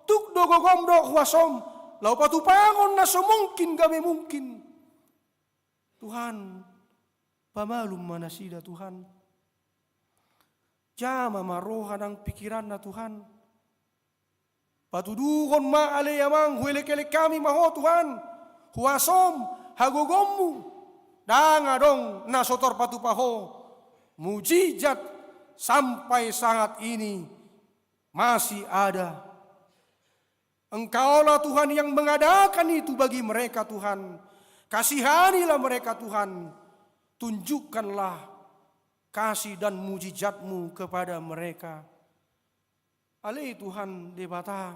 Tuk dogogom do huasom. Lau patupangon na semungkin kami mungkin. Tuhan. Pamalum mana sida Tuhan. Jama maroha ng pikiran na Tuhan. Patudukon maale yamang huelek-elek kami maho Tuhan. Huasom hagogommu. Dangadong nasotor patupaho. Mujizat sampai sangat ini masih ada. Engkaulah Tuhan yang mengadakan itu bagi mereka Tuhan. Kasihanilah mereka Tuhan. Tunjukkanlah kasih dan mujizat-Mu kepada mereka. Ale Tuhan debata.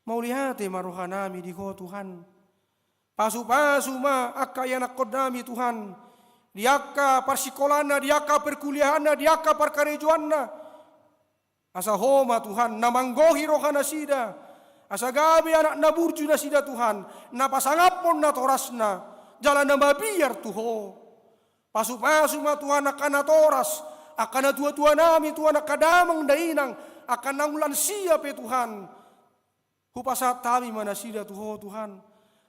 Mau lihat marohanami di ho Tuhan. Pasu-pasu ma akayanak kodami Tuhan. diaka parsikolana, diaka perkuliahanna, diaka parkarejoanna. Asa homa Tuhan, namanggohi rohana sida. Asa gabi anak naburju na sida Tuhan, napasangapon na torasna, jalan na mabiyar Tuho. Pasu-pasu ma Tuhan akan na toras, akan na tua-tua nami Tuhan akadamang dainang, akan nangulan siap Tuhan. Hupasa tami mana sida Tuho Tuhan.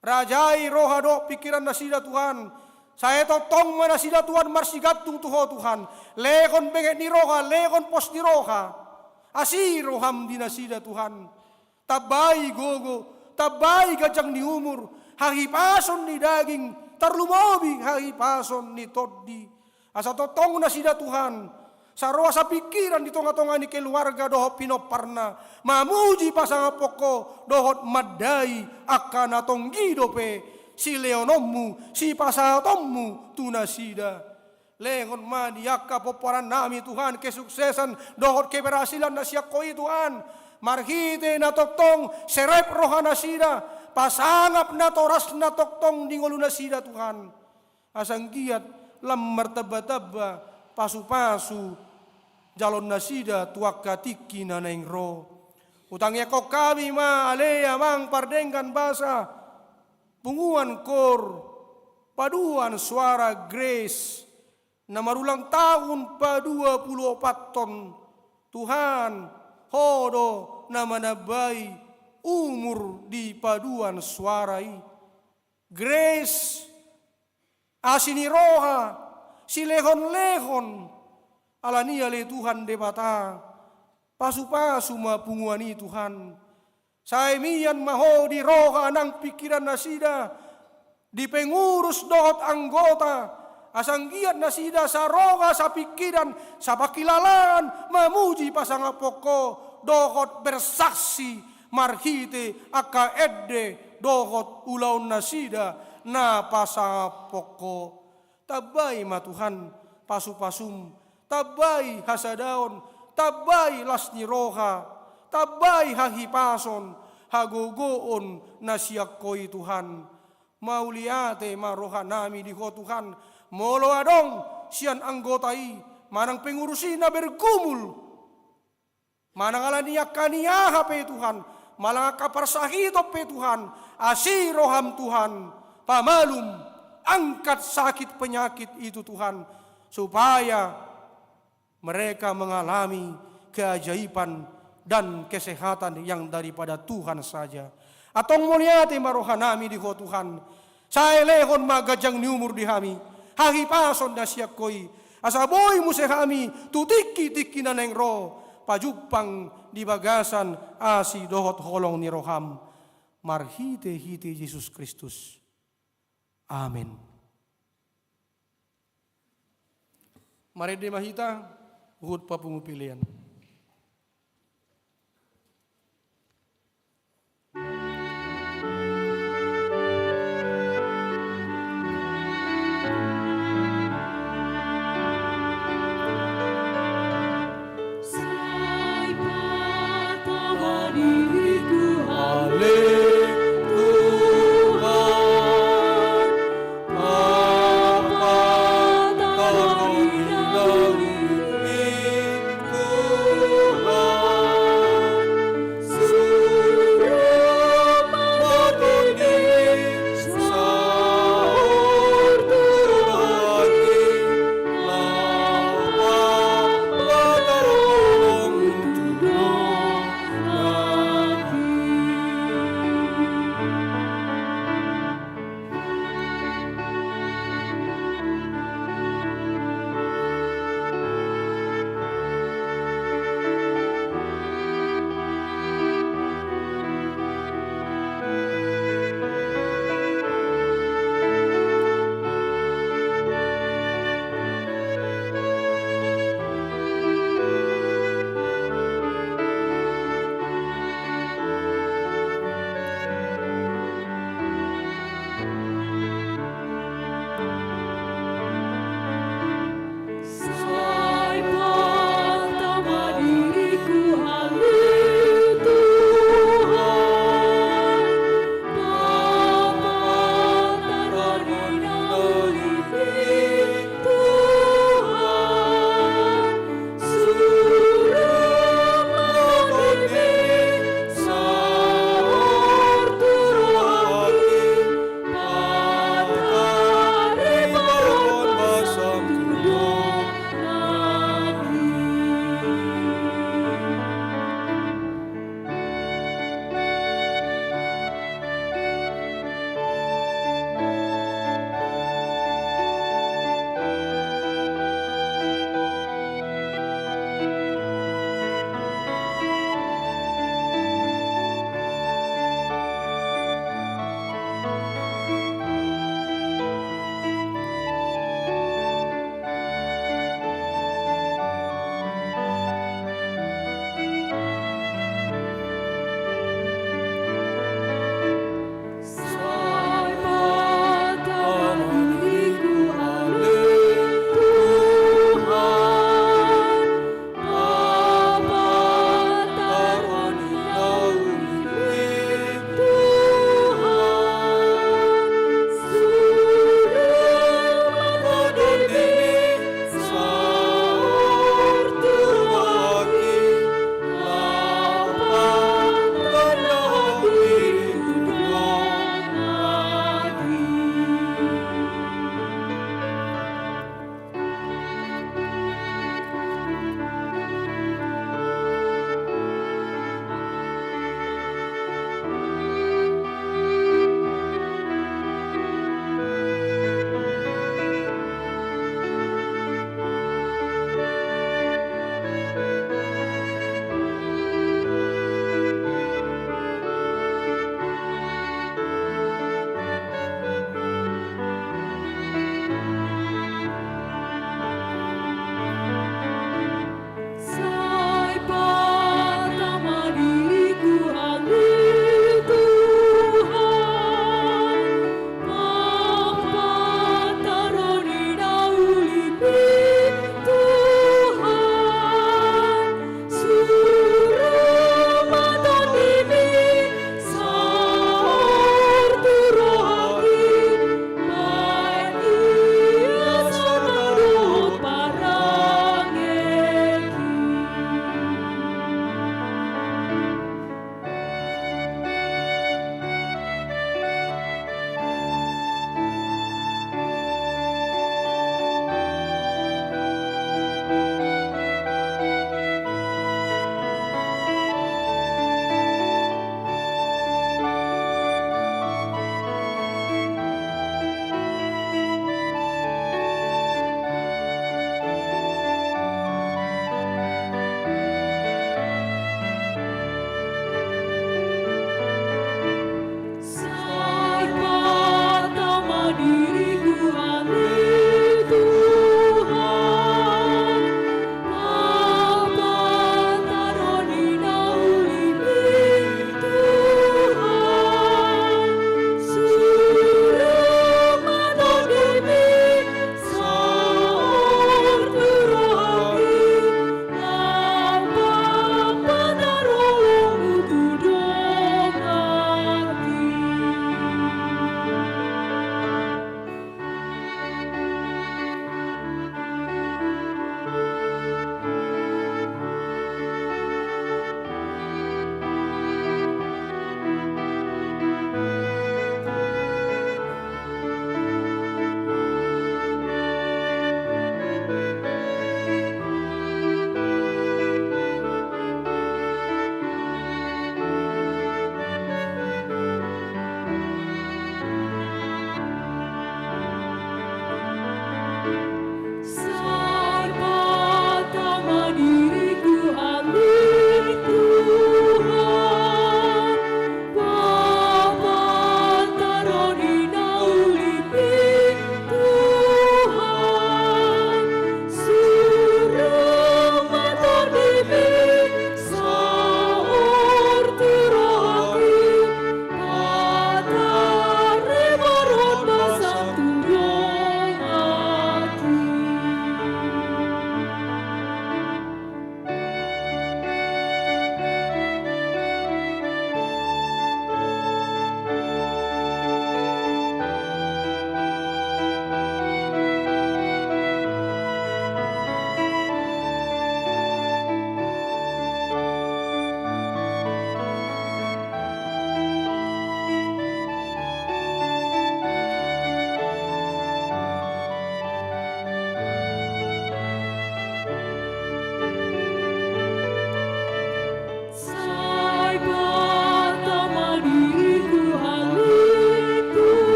Rajai rohado pikiran na sida Tuhan. Saya totong mana sida Tuhan marsigatung Tuho Tuhan. Lekon benget ni roha, lekon pos ni roha. Asiro hamdi na sida Tuhan. Tabay gogo, tabay gajang ni umur. Hahipason ni daging, tarlumobi hahipason ni toddi. Asa totong na sida Tuhan. Sa roa sa pikiran di tonga-tonga ni keluarga dohot pinoparna. Mamuji pasangapoko dohot madai akan atong gidope. Si leonommu, si pasatommu tunasida. Lengon mani yakka poporan nami Tuhan kesuksesan dohot keberhasilan na siya koi Tuhan. Marhite na toktong serep rohana sida. Pasangap na toras na toktong dingolu na sida Tuhan. Asang giat lam martaba-taba pasu-pasu jalon nasida tuak katiki na neng ro. Utangnya kok kami ma alea mang pardengkan basa. Punguan kor paduan suara grace na marulang tahun pa 24 ton. Tuhan hodo na manabay umur di paduan suarai. Grace asini roha si lehon-lehon alania le Tuhan debata pasu-pasu mapunguani Tuhan. Saimian maho di roha nang pikiran nasida di pengurus dohot anggota asanggiat nasida sa roha sa pikiran sa pakilalaan mamuji pasangapoko dohot bersaksi marhite aka edde dohot ulaun nasida na pasangapoko. Tabay ma Tuhan pasu-pasum, tabay hasadaon, tabay lasni roha, tabay hahipason, hagogoon na siyak ko'y Tuhan. Mauliate maroha nami di ko Tuhan, molo adong siyan anggotai, manang pengurusi na bergumul, manang alaniyak kaniyaha pe Tuhan, malang kaparsahito pe Tuhan, asiroham Tuhan, pamalum, angkat sakit penyakit itu Tuhan, supaya mereka mengalami keajaiban dan kesehatan yang daripada Tuhan saja. Atong muliate marohanami di ho Tuhan. Saya lehon magajang ni umur di hami. Hahipason na siya koy. Asaboy mo si hami. Tutiki-tiki na neng ro. Pajupang di bagasan asi dohot holong ni roham. Marhite-hite Yesus Kristus. Amin. Mari di mahita. Uhud pa pumupilian. Ku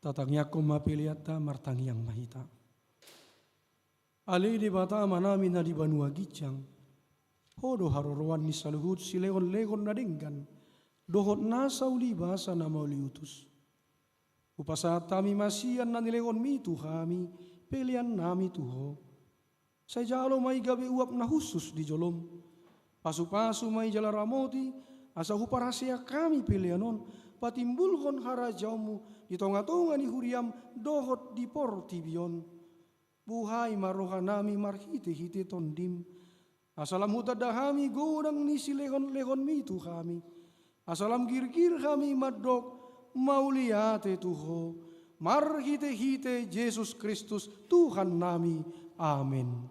Tatangyakom mapiliata martangyang mahita. Ali di bata manami na di banua gicang. Hodo harorowan ni saluhut si leon-leon na dinggan. Dohot nasa uli basa na mauliutus. Upasatami masian na nileon mitu kami. Pelian nami tuho. Say jalo may gabi uap na husus di jolom. Pasu-pasu may jala ramoti. Asa huparasya kami pelianon. Patimbulhon harajaumu. Di tonga-tonga ni huriam dohot di portibion. Buhay maroha nami marhite-hite tondim. Asalam hutadahami godang ni si lehon-lehon mitu kami. Asalam girgir kami madok mauliate tuho. Marhite-hite Yesus Kristus Tuhan nami. Amin.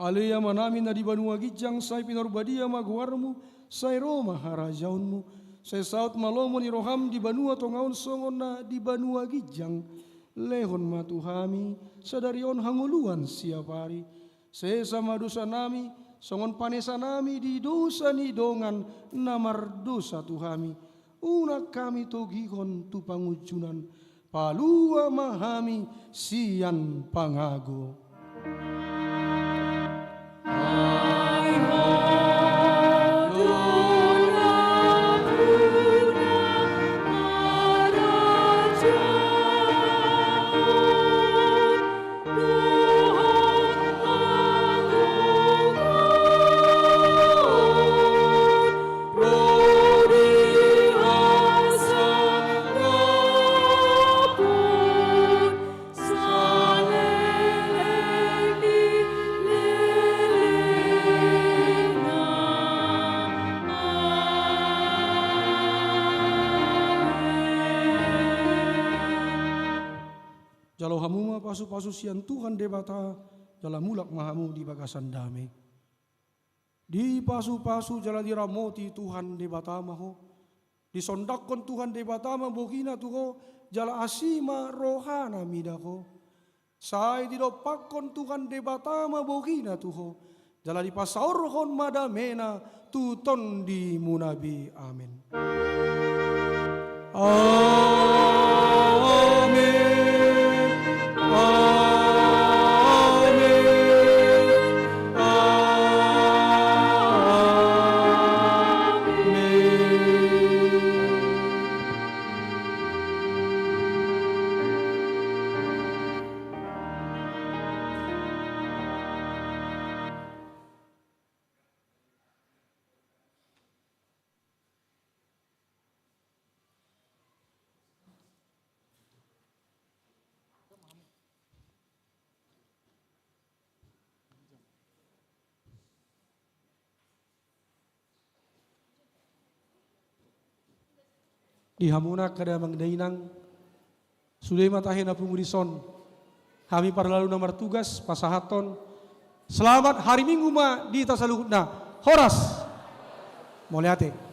Alea manami na di banua gijang say pinorbadia maguarmu say Roma harajaunmu say saut malomo ni roham di banua tongaon songon na di banua gijang lehon matuhami sadarion hanguluan siapari say sama dosa nami songon panesa nami di dosa ni dongan namar dosa tuhami unak kami togihon tu pangujunan palua mahami sian pangago. Jalo hamuma pasu-pasu sian Tuhan debata jala mulak mahamu di bagasan dame. Di pasu-pasu jala diramoti Tuhan debata maho. Disondakon Tuhan debata mabogina tuho jala asima rohana midako. Sai didopakon Tuhan debata mabogina tuho jala dipasaurhon madamena tuton di munabi. Amin. Amin. Di hamuna kada mangdainang sudah matahin na pumurison kami para lalu nomor tugas pasahaton selamat hari Minggu ma di tasaluhut na horas moliate.